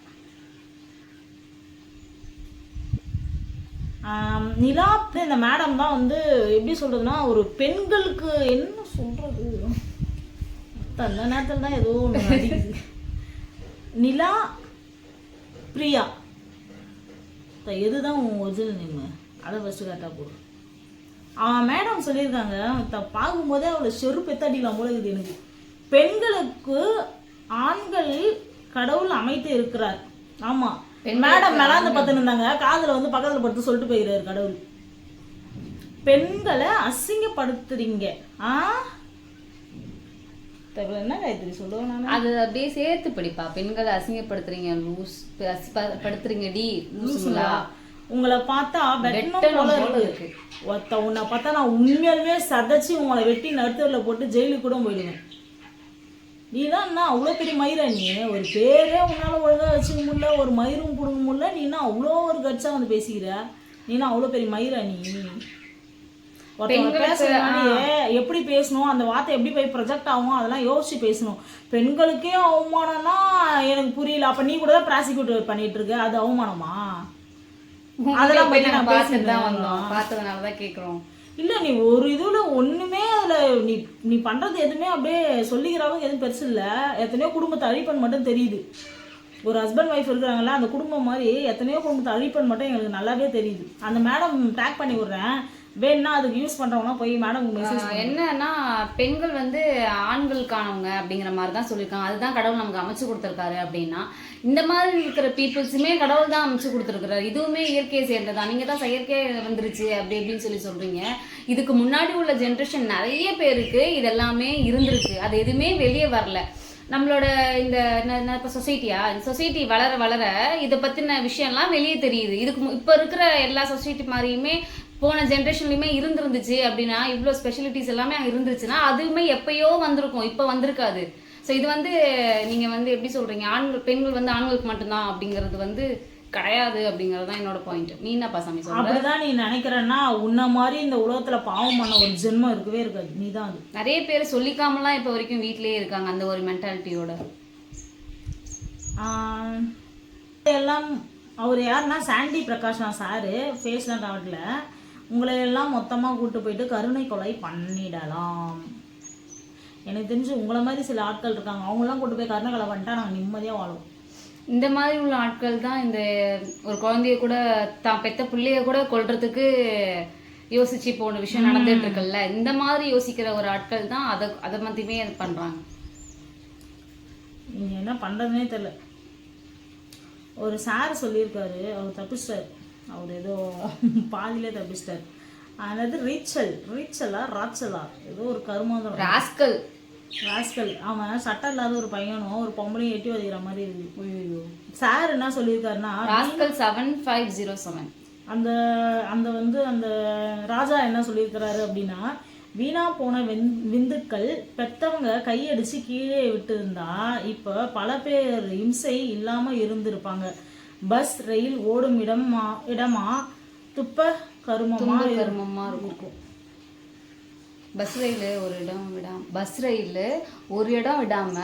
நிலா இந்த மேடம் தான் வந்து எப்படி சொல்றதுன்னா, ஒரு பெண்களுக்கு என்ன சொல்றது, அந்த நேரத்தில் தான் ஏதோ ஒன்று அடிக்குது. நிலா பிரியா எதுதான் உன் ஒரிஜினல் நேம், அதை ஃபஸ்ட்டு கரெக்டாக போடும். மேடம் சொல்லியிருக்காங்க, பார்க்கும்போதே அவளை செருப்பு எத்தடிக்கலாம் போல இருக்குது எனக்கு. பெண்களுக்கு ஆண்கள் கடவுள் அமைத்து இருக்கிறார். ஆமா மேடம் மேலாந்து பார்த்துன்னு இருந்தாங்க, காதுல வந்து பக்கத்துல படுத்து சொல்லிட்டு போயிடுறாரு கடவுள். பெண்களை அசிங்கப்படுத்துறீங்க. என்ன காயத்ரி சொல்லுவேன் நான், அது அப்படியே சேர்த்து படிப்பா. பெண்களை அசிங்கப்படுத்துறீங்க, லூஸ் படுத்துறீங்க டி லூசுங்களா. உங்களை பார்த்தா வெட்டணும் போல இருக்கு. உன்னை பார்த்தா நான் உண்மையாலுமே சதைச்சு உங்களை வெட்டி நடுத்தூர்ல போட்டு ஜெயிலுக்கு கூட போயிடுவேன். நீதான் என்ன அவ்வளோ பெரிய மயிரா, நீ ஒரு பேரே உன்னால ஒழுங்காக வச்சுக்க முடியல, ஒரு மயிரும் பிடுங்க முடியல, நீனா அவ்வளோ ஒரு கட்சா வந்து பேசிக்கிற, நீனா அவ்வளோ பெரிய மயிரா. நீ ஒருத்தவங்க பேசுறதுனாலே எப்படி பேசணும், அந்த வார்த்தை எப்படி போய் ப்ரொஜெக்ட் ஆகும் அதெல்லாம் யோசிச்சு பேசணும். பெண்களுக்கே அவமானம்னா எனக்கு புரியல. அப்ப நீ கூட தான் ப்ராசிக்யூட் பண்ணிட்டு இருக்க, அது அவமானமா? அதெல்லாம் பத்தி நான் பேசிட்டு தான் வந்தோம், பார்த்ததுனாலதான் கேட்குறோம். இல்லை நீ ஒரு இதுல ஒண்ணுமே அதில் நீ பண்றது எதுவுமே அப்படியே சொல்லிக்கிறவங்க எதுவும் பெருசு இல்லை. எத்தனையோ குடும்பத்தை அழிப்பன் மட்டும் தெரியுது. ஒரு ஹஸ்பண்ட் ஒய்ஃப் இருக்கிறாங்களா, அந்த குடும்பம் மாதிரி எத்தனையோ குடும்பத்தை அழிப்பன் மட்டும் எங்களுக்கு நல்லாவே தெரியுது. அந்த மேடம் டேக் பண்ணி விடுறேன், வேணும்னா அதுக்கு யூஸ் பண்றவங்க போய் மேடம் என்னன்னா பெண்கள் வந்து ஆண்களுக்கானவங்க அப்படிங்கிற மாதிரி தான் சொல்லியிருக்காங்க. அதுதான் கடவுள் நமக்கு அமைச்சு கொடுத்துருக்காரு அப்படின்னா, இந்த மாதிரி இருக்கிற பீப்புள்ஸுமே கடவுள் தான் அமைச்சு கொடுத்துருக்குறாரு. இதுவுமே இயற்கையை சேர்ந்ததான். நீங்க தான் செயற்கை வந்துருச்சு அப்படி இப்படின்னு சொல்றீங்க. இதுக்கு முன்னாடி உள்ள ஜென்ரேஷன் நிறைய பேருக்கு இதெல்லாமே இருந்திருக்கு, அது எதுவுமே வெளியே வரல. நம்மளோட இந்த இப்போ சொசைட்டியா, இந்த சொசைட்டி வளர வளர இதை பற்றின விஷயம்லாம் வெளியே தெரியுது. இதுக்கு இப்போ இருக்கிற எல்லா சொசைட்டி மாதிரியுமே போன ஜென்ரேஷன்லையுமே இருந்துருந்துச்சு அப்படின்னா, இவ்வளோ ஸ்பெஷலிட்டிஸ் எல்லாமே அங்கே இருந்துச்சுன்னா அதுவுமே எப்பயோ வந்திருக்கும், இப்போ வந்திருக்காது. ஸோ இது வந்து நீங்கள் வந்து எப்படி சொல்கிறீங்க, ஆண்கள் பெண்கள் வந்து ஆண்களுக்கு மட்டும்தான் அப்படிங்கிறது வந்து கிடையாது அப்படிங்கிறது தான் என்னோட பாயிண்ட். நீ என்னப்பா சாமி சொல்ற? அப்படிதான் நீ நினைக்கிறன்னா உன்ன மாதிரி இந்த உலகத்துல பாவம் பண்ண ஒரு ஜென்மம் இருக்கவே இருக்காது. நீ தான் அது. நிறைய பேர் சொல்லிக்காமலாம் இப்போ வரைக்கும் வீட்டிலேயே இருக்காங்க அந்த ஒரு மென்டாலிட்டியோட. எல்லாம் அவர் யாருன்னா சாண்டி பிரகாஷ்னா சாரு ஃபேஸ்லாம் காவட்டில் உங்களை எல்லாம் மொத்தமாக கூப்பிட்டு போயிட்டு கருணை கொலை பண்ணிடலாம். எனக்கு தெரிஞ்சு உங்களை மாதிரி சில ஆட்கள் இருக்காங்க, அவங்களாம் கூட்டு போய் கருணை கொலை பண்ணிட்டா நாங்கள் நிம்மதியாக வாழுவோம். இந்த மாதிரி உள்ள ஆட்கள் தான் இந்த ஒரு குழந்தைய கூட தான் பெத்த பிள்ளைய கூட கொல்றதுக்கு யோசிச்சு போன விஷயம் நடந்துட்டு இருக்குல்ல, இந்த மாதிரி யோசிக்கிற ஒரு ஆட்கள் தான் அதை மட்டுமே அது பண்றாங்க. நீங்க என்ன பண்றதுனே தெரியல. ஒரு சார் சொல்லியிருக்காரு, அவர் தப்பிச்சிட்டார், அவர் ஏதோ பாதியிலே தப்பிச்சிட்டார். அதாவது ராச்சலா ஏதோ ஒரு கருமாதம் ராஸ்கல் அவன் சட்டம் இல்லாத ஒரு பையனும் ஒரு பொம்பளையும் எட்டி வதைக்கிற மாதிரி இருக்கு. சார் என்ன சொல்லியிருக்காருன்னா ராஸ்கல் 7507 அந்த அந்த வந்து அந்த ராஜா என்ன சொல்லியிருக்கிறாரு அப்படின்னா, வீணா போன விந்துக்கள் பெத்தவங்க கையடிச்சு கீழே விட்டு இருந்தா இப்போ பல பேர் இம்சை இல்லாம இருந்திருப்பாங்க. பஸ் ரயில் ஓடும் இடமா துப்ப கருமமா இருக்கும். பஸ் ரயில் ஒரு இடம் விடாம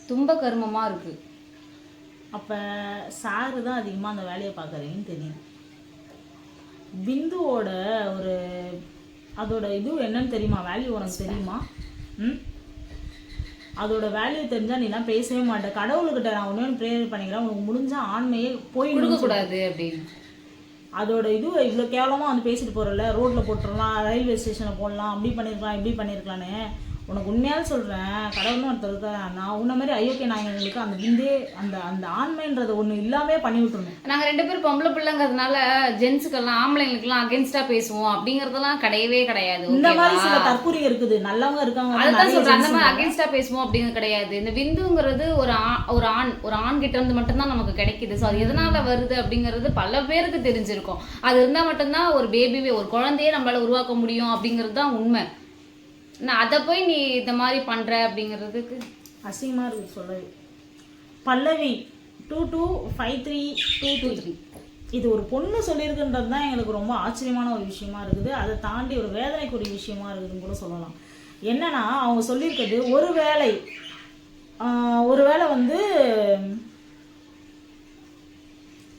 தும்ப கருமமா இருக்கு. அப்ப சாரு தான் அதிகமா அந்த வேலையை பார்க்கறீங்கன்னு தெரியும். பிந்துவோட ஒரு அதோட இது என்னன்னு தெரியுமா, வேல்யூ உனக்கு தெரியுமா? அதோட வேல்யூ தெரிஞ்சா நீ எல்லாம் பேசவே மாட்டேன். கடவுள்கிட்ட நான் ஒன்று ப்ரேயர் பண்ணிக்கிறேன், உனக்கு முடிஞ்சா ஆண்மையே போய் கொடுக்க கூடாது அப்படின்னு. அதோட இது இவ்வளோ கேவலமாக வந்து பேசிட்டு போகிறல, ரோட்டில் போட்டுடலாம், ரயில்வே ஸ்டேஷனில் போடலாம், அப்படி பண்ணியிருக்கலாம் இப்படி பண்ணியிருக்கலான்னு. உனக்கு உண்மையால சொல்கிறேன், கடவுள்னு ஒருத்தர் இருக்கேன், நான் உன்ன மாதிரி ஐயோக்கிய நாயங்களுக்கு அந்த பிந்தே அந்த அந்த ஆண்மைன்றது ஒன்று இல்லாமே பண்ணி விட்டுருந்தேன். நாங்கள் 2 பேரும் பொம்பளை பிள்ளைங்கிறதுனால ஜென்ஸுக்கெல்லாம் ஆம்பளைங்களுக்குலாம் அகேன்ஸ்டா பேசுவோம் அப்படிங்கிறதெல்லாம் கிடையவே கிடையாது. இந்த மாதிரி சில தற்கொலை இருக்குது, நல்லவங்க இருக்காங்க, அதுதான் சொல்றேன். அந்த மாதிரி அகேன்ஸ்டா பேசுவோம் அப்படிங்கிறது கிடையாது. இந்த விந்துங்கிறது ஒரு ஆண் கிட்ட இருந்து மட்டும்தான் நமக்கு கிடைக்குது. ஸோ அது எதனால வருது அப்படிங்கிறது பல பேருக்கு தெரிஞ்சிருக்கும். அது இருந்தால் மட்டும்தான் ஒரு பேபிவே ஒரு குழந்தையே நம்மளால உருவாக்க முடியும் அப்படிங்கிறது தான் உண்மை. நான் அதை போய் நீ இந்த மாதிரி பண்ற அப்படிங்கிறதுக்கு அசிங்கமா இருக்கு சொல்லவே. பல்லவி 225322 இது ஒரு பொண்ணு சொல்லியிருக்குன்றது தான் எங்களுக்கு ரொம்ப ஆச்சரியமான ஒரு விஷயமா இருக்குது. அதை தாண்டி ஒரு வேதனைக்குரிய விஷயமா இருக்குதுன்னு கூட சொல்லலாம். என்னன்னா அவங்க சொல்லியிருக்கிறது ஒருவேளை வந்து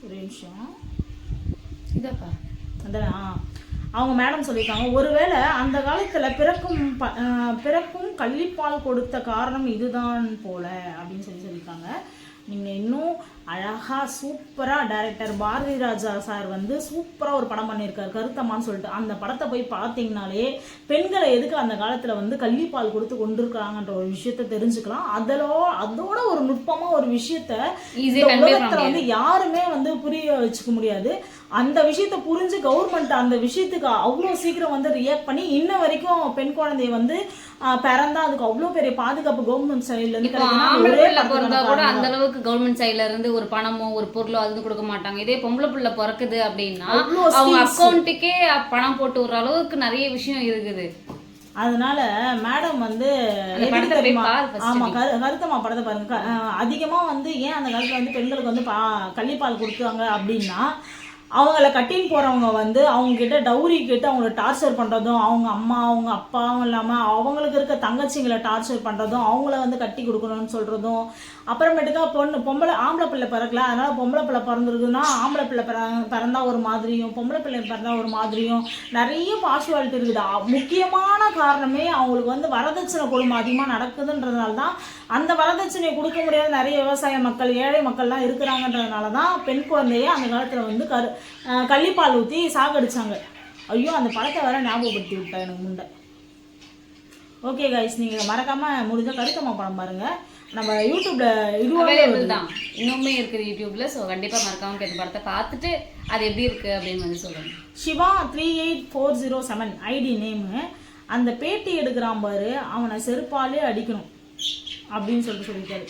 ஒரு நிமிஷம் இதப்பா அதான் அவங்க மேடம் சொல்லியிருக்காங்க, ஒருவேளை அந்த காலத்தில் பிறக்கும் கள்ளிப்பால் கொடுத்த காரணம் இதுதான் போல அப்படின்னு சொல்லியிருக்காங்க. நீங்கள் இன்னும் அழகாக சூப்பராக டைரக்டர் பாரதி ராஜா சார் வந்து சூப்பராக ஒரு படம் பண்ணியிருக்காரு கருத்தம்மான்னு சொல்லிட்டு. அந்த படத்தை போய் பார்த்தீங்கனாலே பெண்களை எதுக்கு அந்த காலத்தில் வந்து கள்ளிப்பால் கொடுத்து கொண்டிருக்கிறாங்கன்ற ஒரு விஷயத்த தெரிஞ்சுக்கலாம். அதோட ஒரு நுட்பமாக ஒரு விஷயத்த உலகத்தில் வந்து யாருமே வந்து புரிய வச்சுக்க முடியாது. அந்த விஷயத்த புரிஞ்சு கவர்மெண்ட் அந்த விஷயத்துக்கு அவ்வளோ சீக்கிரம் வந்து ரியாக்ட் பண்ணி இன்ன வரைக்கும் பெண் குழந்தைய வந்து பிறந்தா அதுக்கு அவ்வளோ பெரிய பாதுகாப்பு கவர்மெண்ட் சைட்ல இருந்து கூட அந்த அளவுக்கு கவர்மெண்ட் சைட்ல இருந்து ஒரு பணமோ ஒரு பொருளோ அது கொடுக்க மாட்டாங்க. இதே பொம்பளை பிள்ளை பிறக்குது அப்படின்னா அவங்க அக்கௌண்ட்டுக்கே பணம் போட்டு விடுற அளவுக்கு நிறைய விஷயம் இருக்குது. அதனால மேடம் வந்து ஆமா கருத்தம்மா படத்தை பாருங்க. அதிகமா வந்து ஏன் அந்த காலத்துல வந்து பெண்களுக்கு வந்து கள்ளிப்பால் கொடுத்தாங்க அப்படின்னா, அவங்கள கட்டின்னு போகிறவங்க வந்து அவங்கக்கிட்ட டவுரி கேட்டு அவங்கள டார்ச்சர் பண்ணுறதும், அவங்க அம்மா அவங்க அப்பாவும் இல்லாமல் அவங்களுக்கு இருக்க தங்கச்சிங்களை டார்ச்சர் பண்ணுறதும், அவங்கள வந்து கட்டி கொடுக்கணும்னு சொல்கிறதும், அப்புறமேட்டுக்கா பொம்பளை ஆம்பளை பிள்ளை பிறக்கல அதனால் பொம்பளை பிள்ளை பிறந்திருக்குன்னா ஆம்பளை பிள்ளை பிறந்தா ஒரு மாதிரியும் பொம்பளை பிள்ளை பிறந்தா ஒரு மாதிரியும் நிறைய பார்ஷுவாலிட்டி இருக்குது. முக்கியமான காரணமே அவங்களுக்கு வந்து வரதட்சணை கொடுமை அதிகமாக நடக்குதுன்றதுனால தான். அந்த வரதட்சணையை கொடுக்க முடியாத நிறைய விவசாய மக்கள் ஏழை மக்கள்லாம் இருக்கிறாங்கன்றதுனால தான் பெண் குழந்தைய அந்த காலத்தில் வந்து கள்ளிப்பால் ஊற்றி சாகடிச்சாங்க. ஐயோ அந்த படத்தை வேற ஞாபகப்படுத்தி விட்டா எனக்கு முண்டை. ஓகே கைஸ், நீங்கள் மறக்காமல் முடிஞ்ச கருத்தம்மா படம் பாருங்கள். நம்ம யூடியூப்ல அவைலபிள் தான், இன்னுமே இருக்குது யூடியூப்ல. ஸோ கண்டிப்பாக மறக்காமல் இந்த படத்தை பார்த்துட்டு அது எப்படி இருக்குது அப்படின்னு வந்து சொல்லுங்கள். Siva 38407 ID name. அந்த பேட்டி எடுக்கிறான் பாரு, அவனை செருப்பாலே அடிக்கணும் அப்படின்னு சொல்லியிருக்காரு.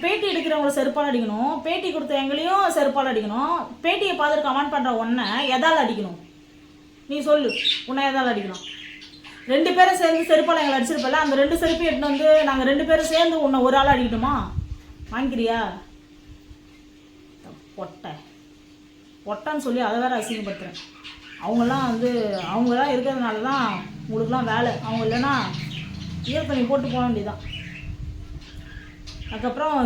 பேட்டி எடுக்கிறவங்கள செருப்பால் அடிக்கணும், பேட்டி கொடுத்த எங்களையும் செருப்பால் அடிக்கணும், பேட்டியை பார்த்துட்டு கமெண்ட் பண்ணுற ஒன்றை எதால் அடிக்கணும்? நீ சொல்லு, உன்னை எதால் அடிக்கணும்? 2 பேரும் சேர்ந்து செருப்பால் எங்களை அடிச்சிருப்பல, அந்த 2 செருப்பையும் எடுத்துன்னு வந்து நாங்கள் 2 பேரும் சேர்ந்து உன்னை ஒரு ஆள் அடிக்கணுமா? வாங்கிக்கிறியா? பொட்டான்னு சொல்லி அதை வேற அசிங்கப்படுத்துகிறேன். அவங்களாம் இருக்கிறதுனால தான் உங்களுக்குலாம் வேலை. அவங்க இல்லைன்னா ஈரத்தண்ணி போட்டு போக வேண்டியதான். அதுக்கப்புறம்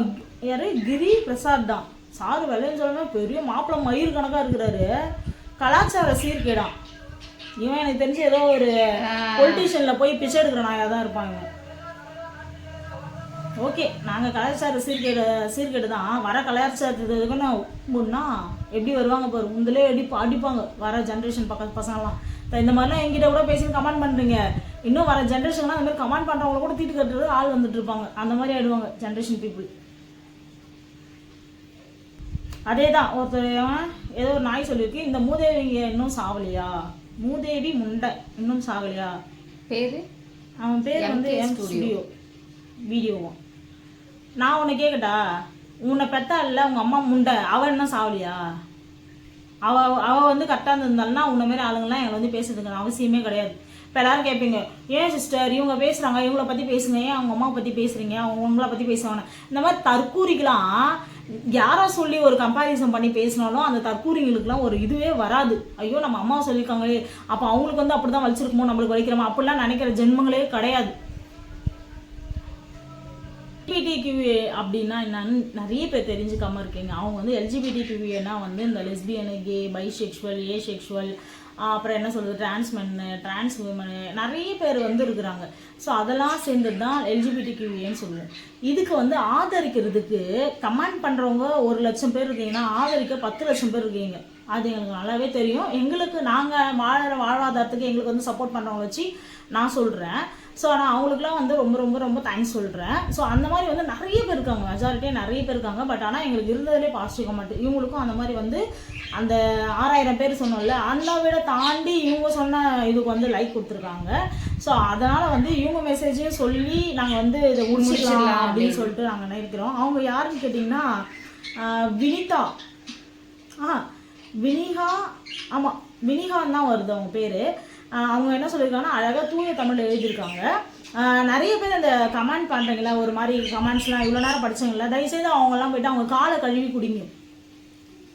யார்? கிரி பிரசாத் தான் சாரு. வெள்ளைன்னு சொல்லணும், பெரிய மாப்பிள்ளை மயிர் கணக்காக இருக்கிறாரு. கலாச்சார சீர்கேடான் இவன். எனக்கு தெரிஞ்சு ஏதோ ஒரு பொலிட்டீஷியனில் போய் பிச்சை எடுக்கிற நாயாக தான் இருப்பாங்க. ஓகே, நாங்கள் கலாச்சார சீர்கேடு தான். வர கலாச்சாரத்துக்குன்னு முன்னா எப்படி வருவாங்க பாரு, முந்திலே அடிப்பாங்க வர ஜென்ரேஷன் பசங்களாம். இந்த மாதிரிலாம் என்கிட்ட கூட பேசி கமெண்ட் பண்ணுறீங்க. இன்னும் வர ஜென்ரேஷன்லாம் அந்த மாதிரி கமெண்ட் பண்ணுறவங்கள கூட தீட்டு கட்டுறது ஆள் வந்துட்டு இருப்பாங்க. அந்த மாதிரி ஆயிடுவாங்க ஜென்ரேஷன் பீப்புள். அதே தான் ஒருத்தர் ஏதோ ஒரு நாய் சொல்லியிருக்கு, இந்த மூதேவிங்க இன்னும் சாவலையா, மூதேவி முண்டை இன்னும் சாவலையா. பேரு அவன் பேர் வந்து எம் ஸ்டுடியோ வீடியோவும். நான் உன்னை கேட்கட்டா, உன்னை பெத்தா இல்லை உங்கள் அம்மா முண்டை, அவன் என்ன சாவலியா? அவள் வந்து கரெக்டாக இருந்திருந்தாள்னா உன்ன மாதிரி ஆளுங்கள்லாம் எங்களை வந்து பேசுறதுக்கு அவசியமே கிடையாது. இப்போ எல்லாரும் கேட்பீங்க, ஏன் சிஸ்டர் இவங்க பேசுகிறாங்க, இவங்கள பற்றி பேசுங்க, ஏன் அவங்க அம்மாவை பற்றி பேசுகிறீங்க, அவங்கள பற்றி பேசுவாங்க. இந்த மாதிரி தற்கூரிக்கெலாம் யாரோ சொல்லி ஒரு கம்பேரிசன் பண்ணி பேசினாலும் அந்த தற்கூரிங்களுக்குலாம் ஒரு இதுவே வராது. ஐயோ நம்ம அம்மாவை சொல்லியிருக்காங்களே, அப்போ அவங்களுக்கு வந்து அப்படி தான் வலிச்சிருக்குமோ, நம்மளுக்கு வலிக்கிறோமா, அப்படிலாம் நினைக்கிற ஜென்மங்களே கிடையாது. எல்ஜிபிடிக்யூஏ அப்படின்னா என்னன்னு நிறைய பேர் தெரிஞ்சுக்காம இருக்கீங்க. அவங்க வந்து எல்ஜிபிடிக்யூஏனா வந்து இந்த லெஸ்பியனு, கே, பைசெக்ஷுவல், ஏசெக்ஷுவல், அப்புறம் என்ன சொல்கிறது, டிரான்ஸ்மென்னு, டிரான்ஸ் உமனு, நிறைய பேர் வந்து இருக்கிறாங்க. ஸோ அதெல்லாம் சேர்ந்து தான் எல்ஜிபிடிக்யூஏன்னு சொல்லுவோம். இதுக்கு வந்து ஆதரிக்கிறதுக்கு கமெண்ட் பண்ணுறவங்க 1 லட்சம் பேர் இருக்கீங்கன்னா ஆதரிக்க 10 லட்சம் பேர் இருக்கீங்க. அது எங்களுக்கு நல்லாவே தெரியும். எங்களுக்கு நாங்கள் வாழ்வாதாரத்துக்கு எங்களுக்கு வந்து சப்போர்ட் பண்ணுறவங்க வச்சு நான் சொல்கிறேன். ஸோ நான் அவங்களுக்குலாம் வந்து ரொம்ப ரொம்ப ரொம்ப தேங்க்ஸ் சொல்கிறேன். ஸோ அந்த மாதிரி வந்து நிறைய பேர் இருக்காங்க, மெஜாரிட்டியாக நிறைய பேர் இருக்காங்க. பட் ஆனால் எங்களுக்கு இருந்ததுலேயே பாசிட்டிவ் கமெண்ட். இவங்களுக்கும் அந்த மாதிரி வந்து அந்த 6000 பேர் சொன்னோம்ல, அந்த விட தாண்டி இவங்க சொன்ன இதுக்கு வந்து லைக் கொடுத்துருக்காங்க. ஸோ அதனால் வந்து இவங்க மெசேஜையும் சொல்லி நாங்கள் வந்து இதை முடிச்சிடலாம் அப்படின்னு சொல்லிட்டு நாங்கள் நினைக்கிறோம். அவங்க யாருன்னு கேட்டிங்கன்னா வினிதா, வினிகா, ஆமாம் வினிகான்னு தான் வருது அவங்க பேர். அவங்க என்ன சொல்லியிருக்காங்கன்னா அழகாக தூய தமிழ் எழுதியிருக்காங்க. நிறைய பேர் அந்த கமெண்ட் பண்ணுறீங்களா, ஒரு மாதிரி கமெண்ட்ஸ்லாம் இவ்வளோ நேரம் படித்தவங்கள, தயவுசெய்து அவங்கெல்லாம் போய்ட்டு அவங்க காலை கழுவி குடிங்க,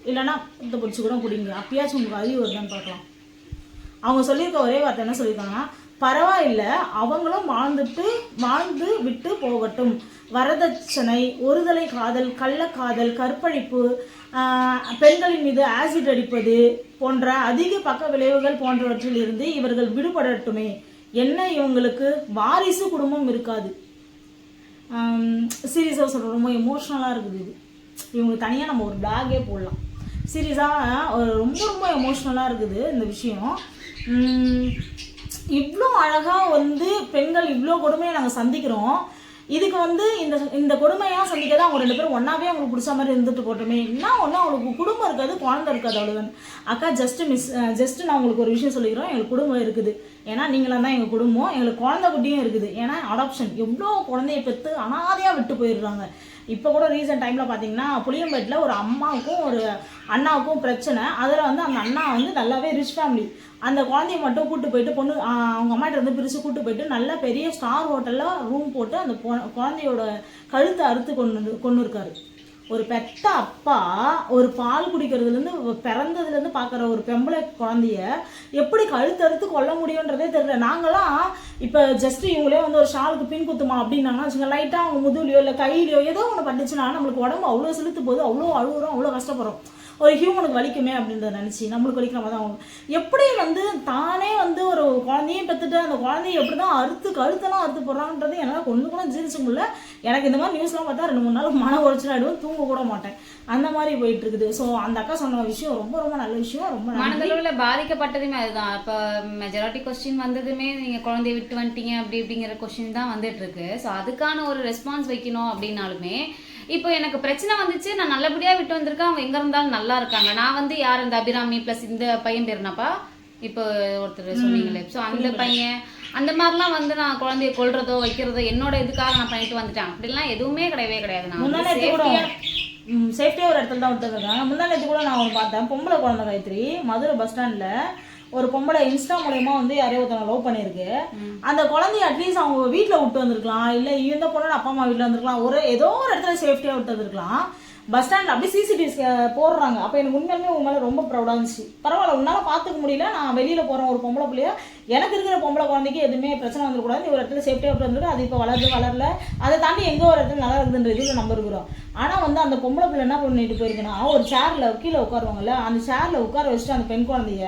இல்லைன்னா இந்த பிடிச்சி கூட குடிங்க, அப்பயாச்சும் உங்களுக்கு அறிவு வருதான்னு பார்க்கலாம். அவங்க சொல்லியிருக்க ஒரே வார்த்தை என்ன சொல்லியிருக்காங்கன்னா, பரவாயில்லை அவங்களும் வாழ்ந்து விட்டு போகட்டும், வரதட்சணை, ஒருதலை காதல், கள்ளக்காதல், கற்பழிப்பு, பெண்களின் மீது ஆசிட் அடிப்பது போன்ற அதிக பக்க விளைவுகள் போன்றவற்றில் இருந்து இவர்கள் விடுபடட்டுமே. என்ன இவங்களுக்கு வாரிசு குடும்பம் இருக்காது. சீரியஸாக சொல்கிற ரொம்ப எமோஷ்னலாக இருக்குது இது. இவங்களுக்கு தனியாக நம்ம ஒரு பிளாகே போடலாம். சீரியஸாக ரொம்ப ரொம்ப எமோஷ்னலாக இருக்குது இந்த விஷயம். இவ்வளோ அழகாக வந்து பெண்கள் இவ்வளோ கொடுமையை நாங்கள் சந்திக்கிறோம். இதுக்கு வந்து இந்த கொடுமையாக சந்திக்காத அவங்க 2 பேரும் ஒன்றாவே அவங்களுக்கு பிடிச்ச மாதிரி இருந்துட்டு போட்டோமே. என்ன ஒன்று, அவங்களுக்கு குடும்பம் இருக்காது, குழந்தை இருக்காது, அவ்வளோதான். அக்கா ஜஸ்ட் நான் உங்களுக்கு ஒரு விஷயம் சொல்லிக்கிறோம், எங்களுக்கு குடும்பம் இருக்குது, ஏன்னா நீங்களாம் தான் எங்கள் குடும்பம், எங்களுக்கு குழந்தை குட்டியும் இருக்குது. ஏன்னா அடாப்ஷன் எவ்வளோ குழந்தைய பெற்று அனாதையாக விட்டு போயிடுறாங்க. இப்போ கூட ரீசெண்ட் டைமில் பார்த்தீங்கன்னா புளியம்பேட்டில் ஒரு அம்மாவுக்கும் ஒரு அண்ணாவுக்கும் பிரச்சனை. அதில் வந்து அந்த அண்ணா வந்து நல்லாவே ரிச் ஃபேமிலி, அந்த குழந்தைய மட்டும் கூப்பிட்டு போயிட்டு அவங்க அம்மாட்ட இருந்து பிரித்து கூப்பிட்டு போயிட்டு நல்ல பெரிய ஸ்டார் ஹோட்டலில் ரூம் போட்டு அந்த குழந்தையோட கழுத்தை அறுத்து கொண்டு இருக்காரு. ஒரு பெத்த அப்பா ஒரு பால் குடிக்கிறதுலேருந்து பிறந்ததுலேருந்து பார்க்குற ஒரு பெம்பளை குழந்தைய எப்படி கழுத்தறுத்து கொல்ல முடியுன்றதே தெரியல. நாங்களாம் இப்போ ஜஸ்ட்டு இவங்களே வந்து ஒரு ஷாலுக்கு பின் குத்துமா அப்படின்னாங்கன்னா வச்சுங்க, லைட்டாக அவங்க முதுகுலையோ இல்லை கையிலையோ ஏதோ ஒன்று பட்டுச்சுன்னா நம்மளுக்கு உடம்பு அவ்வளோ செலுத்து போது, அவ்வளோ அழுகுறோம், அவ்வளோ கஷ்டப்படுறோம். ஒரு ஹியூமனுக்கு வலிக்குமே அப்படின்றத நினச்சி நம்மளுக்கு வலிக்கிற மாதிரி தான் அவங்க எப்படி வந்து தானே வந்து ஒரு குழந்தையும் பெற்றுட்டு அந்த குழந்தைய எப்படி தான் கழுத்தெல்லாம் அறுத்து போடுறான்றது என்னால் கொண்டு கூட ஜீரிச்சு முடியல. எனக்கு இந்த மாதிரி நியூஸ்லாம் பார்த்தா 2-3 நாள் மன உளைச்சல் ஆகிடுவோம், தூங்க கூட மாட்டேன், அந்த மாதிரி போயிட்டு இருக்குது. ஸோ அந்த அக்கா சொன்ன விஷயம் ரொம்ப ரொம்ப நல்ல விஷயம். ரொம்ப மனதளவில் பாதிக்கப்பட்டதுமே அதுதான். இப்போ மெஜாரிட்டி கொஸ்டின் வந்ததுமே நீங்கள் குழந்தைய விட்டு வந்துட்டீங்க அப்படிங்கிற கொஸ்டின் தான் வந்துட்டு இருக்கு. ஸோ அதுக்கான ஒரு ரெஸ்பான்ஸ் வைக்கணும் அப்படின்னாலுமே இப்போ எனக்கு பிரச்சனை வந்துச்சு, நான் நல்லபடியாக விட்டு வந்திருக்கேன், அவங்க எங்கே இருந்தாலும் நல்லா இருக்காங்க. நான் வந்து யார் இந்த அபிராமி ப்ளஸ் இந்த பையன் பேர் என்னப்பா இப்போ ஒருத்தர் சொன்னீங்களே, ஸோ அந்த பையன் அந்த மாதிரிலாம் வந்து நான் குழந்தைய கொல்றதோ வைக்கிறதோ என்னோட இதுக்காக நான் பண்ணிட்டு வந்துட்டேன் அப்படிலாம் எதுவுமே கிடையவே கிடையாது. நான் சேஃப்டியாக ஒரு இடத்துல தான் விட்டுருக்காங்க. முன்னாடி கூட நான் ஒன்று பார்த்தேன், பொம்பளை குழந்தை காயத்ரி மதுரை பஸ் ஸ்டாண்டில் ஒரு பொம்பளை இன்ஸ்டா மூலயமா வந்து யாரையோ ஒருத்தவங்க லவ் பண்ணியிருக்கு. அந்த குழந்தைய அட்லீஸ்ட் அவங்க வீட்டில் விட்டு வந்திருக்கலாம், இல்லை இந்த பொண்ணோட அப்பா அம்மா வீட்டில் வந்திருக்கலாம், ஏதோ ஒரு இடத்துல சேஃப்டியாக விட்டு வந்திருக்கலாம். பஸ் ஸ்டாண்டில் அப்படியே சிசிடிவி போடுறாங்க. அப்போ எனக்கு உண்மையுமே உங்க மேலே ரொம்ப ப்ரௌடாக இருந்துச்சு. பரவாயில்ல, உன்னால் பார்த்துக்க முடியல, நான் வெளியில் போகிறேன் ஒரு பொம்பளை பிள்ளையா, எனக்கு இருக்கிற பொம்பளை குழந்தைக்கு எதுவுமே பிரச்சனை வந்துடக்கூடாது, நீ ஒரு இடத்துல சேஃப்டியாக விட்டு வந்துருக்கு, அது இப்போ வளரல, அதை தாண்டி எங்கே ஒரு இடத்துல நல்லா இருக்குதுன்றது நம்ம இருக்கிறோம். ஆனால் வந்து அந்த பொம்பளை பிள்ளை என்ன பண்ணிட்டு போயிருக்குன்னா, ஒரு சேர்ல கீழே உட்காருவாங்கல்ல, அந்த சேர்ல உட்கார வச்சுட்டு அந்த பெண் குழந்தைய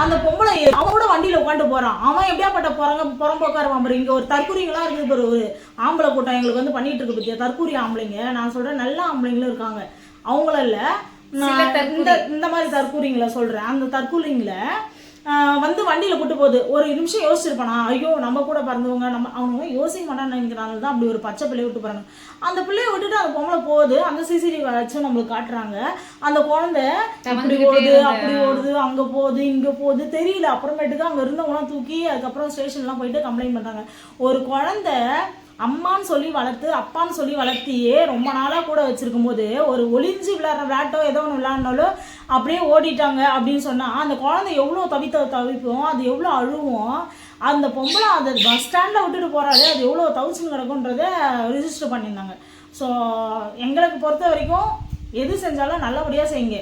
அந்த பொம்பளை அவனோட வண்டியில உட்காந்து போறான். அவன் எப்படியாப்பட்ட புறம்போக்காருவான் பாரு. இங்க ஒரு தற்கூரிங்களா இருக்குது பாரு, ஒரு ஆம்பளை கூட்டம் எங்களுக்கு வந்து பண்ணிட்டு இருக்கு பத்தியா, தற்கூரி ஆம்பளைங்க. நான் சொல்றேன், நல்ல ஆம்பளைங்களும் இருக்காங்க, அவங்கள இல்ல, இந்த மாதிரி தற்கூரிங்களை சொல்றேன். அந்த தற்கூரிங்கள வந்து வண்டியில கூட்டு போகுது. ஒரு நிமிஷம் யோசிச்சிருப்பானா, ஐயோ நம்ம கூட பிறந்தவங்க, அவங்க யோசிக்க மாட்டான்னு நினைக்கிறாங்க தான் அப்படி ஒரு பச்சை பிள்ளைய விட்டு போறாங்க. அந்த பிள்ளைய விட்டுட்டு அந்த பொம்பளை போகுது, அந்த சிசிடிவி வச்சு நம்மளுக்கு காட்டுறாங்க. அந்த குழந்தை அப்படி ஓடுது, அப்படி ஓடுது, அங்க போகுது, இங்க போகுது, தெரியல. அப்புறமேட்டுக்கு அங்க இருந்தவங்களாம் தூக்கி அதுக்கப்புறம் ஸ்டேஷன்லாம் போயிட்டு கம்ப்ளைண்ட் பண்றாங்க. ஒரு குழந்தை அம்மான்னு சொல்லி வளர்த்து அப்பான்னு சொல்லி வளர்த்தியே ரொம்ப நாளாக கூட வச்சிருக்கும் போது ஒரு ஒளிஞ்சு விளையாடுற விளையாட்டோ ஏதோ ஒன்று விளையாடினாலும் அப்படியே ஓடிட்டாங்க அப்படின்னு சொன்னால் அந்த குழந்தை எவ்வளோ தவிப்போம், அது எவ்வளோ அழுவும். அந்த பொம்பளை அதை பஸ் ஸ்டாண்டில் விட்டுட்டு போகிறாரு, அது எவ்வளோ தவிச்சுன்னு கிடக்குன்றதை ரிஜிஸ்டர் பண்ணியிருந்தாங்க. ஸோ எங்களுக்கு பொறுத்த வரைக்கும் எது செஞ்சாலும் நல்லபடியாக செய்யுங்க.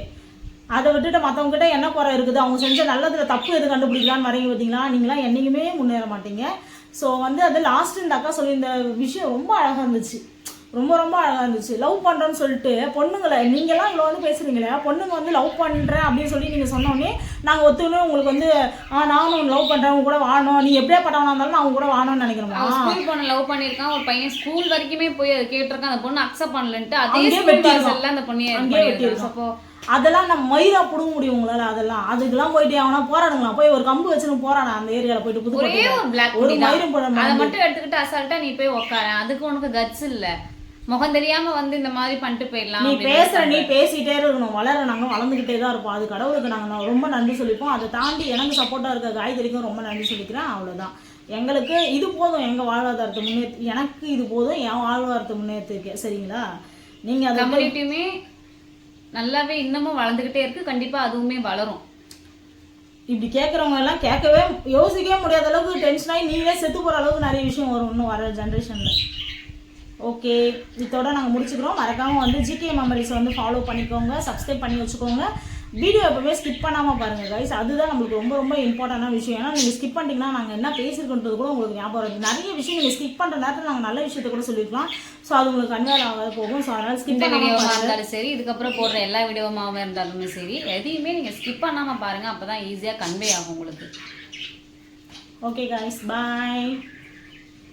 அதை விட்டுட்டு மற்றவங்ககிட்ட என்ன குறை இருக்குது, அவங்க செஞ்ச நல்லதில் தப்பு எது கண்டுபிடிக்கலான்னு வரீங்க பார்த்தீங்களா, நீங்களாம் என்றைக்குமே முன்னேற மாட்டீங்க. ஸோ வந்து அது லாஸ்ட்டு இந்த அக்கா சொல்லி இந்த விஷயம் ரொம்ப அழகாக இருந்துச்சு, ரொம்ப ரொம்ப அழகாக இருந்துச்சு. லவ் பண்ணுறோன்னு சொல்லிட்டு பொண்ணுங்களை நீங்கள்லாம் இவ்வளோ வந்து பேசுகிறீங்களே, பொண்ணுங்க வந்து லவ் பண்ணுறேன் அப்படின்னு சொல்லி நீங்கள் சொன்னோடனே நாங்கள் ஒத்துக்கணும் உங்களுக்கு வந்து நானும் லவ் பண்ணுறேன், அவங்க கூட வாழணும், நீ எப்படியே பட்டவனா இருந்தாலும் நான் அவங்க கூட வாழணும்னு நினைக்கிறோமா? ஸ்கூல் பொண்ணு லவ் பண்ணியிருக்கான், ஒரு பையன் ஸ்கூல் வரைக்குமே போய் அதை கேட்டிருக்கான், அந்த பொண்ணு அக்செப்ட் பண்ணலன்ட்டு அதே ஸ்கூல் அந்த பொண்ணு அங்கேயே வெட்டியிருக்கோம். அதெல்லாம் நம்ம மயிரா பிடுங்க முடியும் உங்களால? அதெல்லாம் அதுக்கெல்லாம் போயிட்டு அவனா போராடுங்களா, போய் ஒரு கம்பு வச்சுன்னு போறானா அந்த ஏரியால போயிட்டு புது ஒரு மயிரும் அதை மட்டும் எடுத்துக்கிட்டு அசால்ட்டா நீ போய் உட்கார, அதுக்கு உனக்கு கட்ஸ் இல்ல, முகம் தெரியாம வந்து இந்த மாதிரி பண்ணிட்டு போயிடலாம். நீ பேசிட்டே இருக்கணும், வளர நாங்க வளர்ந்துகிட்டே தான் இருப்போம். அது கடவுளுக்கு நாங்க ரொம்ப நன்றி சொல்லிப்போம். அதை தாண்டி எனக்கு சப்போர்ட்டா இருக்க காய்கறிக்கும் ரொம்ப நன்றி சொல்லிக்கிறேன். அவ்வளவுதான். எங்களுக்கு இது போதும், எங்க வாழ்வாதாரத்தை முன்னேற்றி, எனக்கு இது போதும் என் வாழ்வாதாரத்தை முன்னேற்றிருக்கேன். சரிங்களா? நீங்க அதை கம்யூனிட்டியுமே நல்லாவே இன்னமும் வளர்ந்துகிட்டே இருக்கு, கண்டிப்பா அதுவுமே வளரும். இப்படி கேட்குறவங்க எல்லாம் கேட்கவே யோசிக்கவே முடியாத அளவுக்கு டென்ஷன் ஆகி நீங்களே செத்து போகிற அளவுக்கு நிறைய விஷயம் வரும் இன்னும் வர ஜென்ரேஷனில். ஓகே, இதோட நாங்கள் முடிச்சுக்கிறோம். மறக்காமல் வந்து ஜிகே மெமரிஸை வந்து ஃபாலோ பண்ணிக்கோங்க, சப்ஸ்கிரைப் பண்ணி வச்சுக்கோங்க. வீடியோ எப்பவுமே ஸ்கிப் பண்ணாமல் பாருங்கள் கைஸ், அதுதான் நம்மளுக்கு ரொம்ப ரொம்ப இம்பார்ட்டண்டான விஷயம். ஏன்னா நீங்கள் ஸ்கிப் பண்ணிட்டீங்கன்னா நாங்கள் என்ன பேசியிருக்கோன்றது கூட உங்களுக்கு ஞாபகம் இருக்குது. நிறைய விஷயம் நீங்கள் ஸ்கிப் பண்ணுற நேரத்தில் நாங்கள் நல்ல விஷயத்த கூட சொல்லியிருக்கலாம். ஸோ அது உங்களுக்கு கன்வேர் ஆகாத போகும். ஸோ அதனால் ஸ்கிப் வீடியோவாக இருந்தாலும் சரி, இதுக்கப்புறம் போடுற எல்லா வீடியோவாக இருந்தாலுமே சரி, எதையுமே நீங்கள் ஸ்கிப் பண்ணாமல் பாருங்கள், அப்போ தான் ஈஸியாக கன்வே ஆகும் உங்களுக்கு. ஓகே கைஸ், பாய்.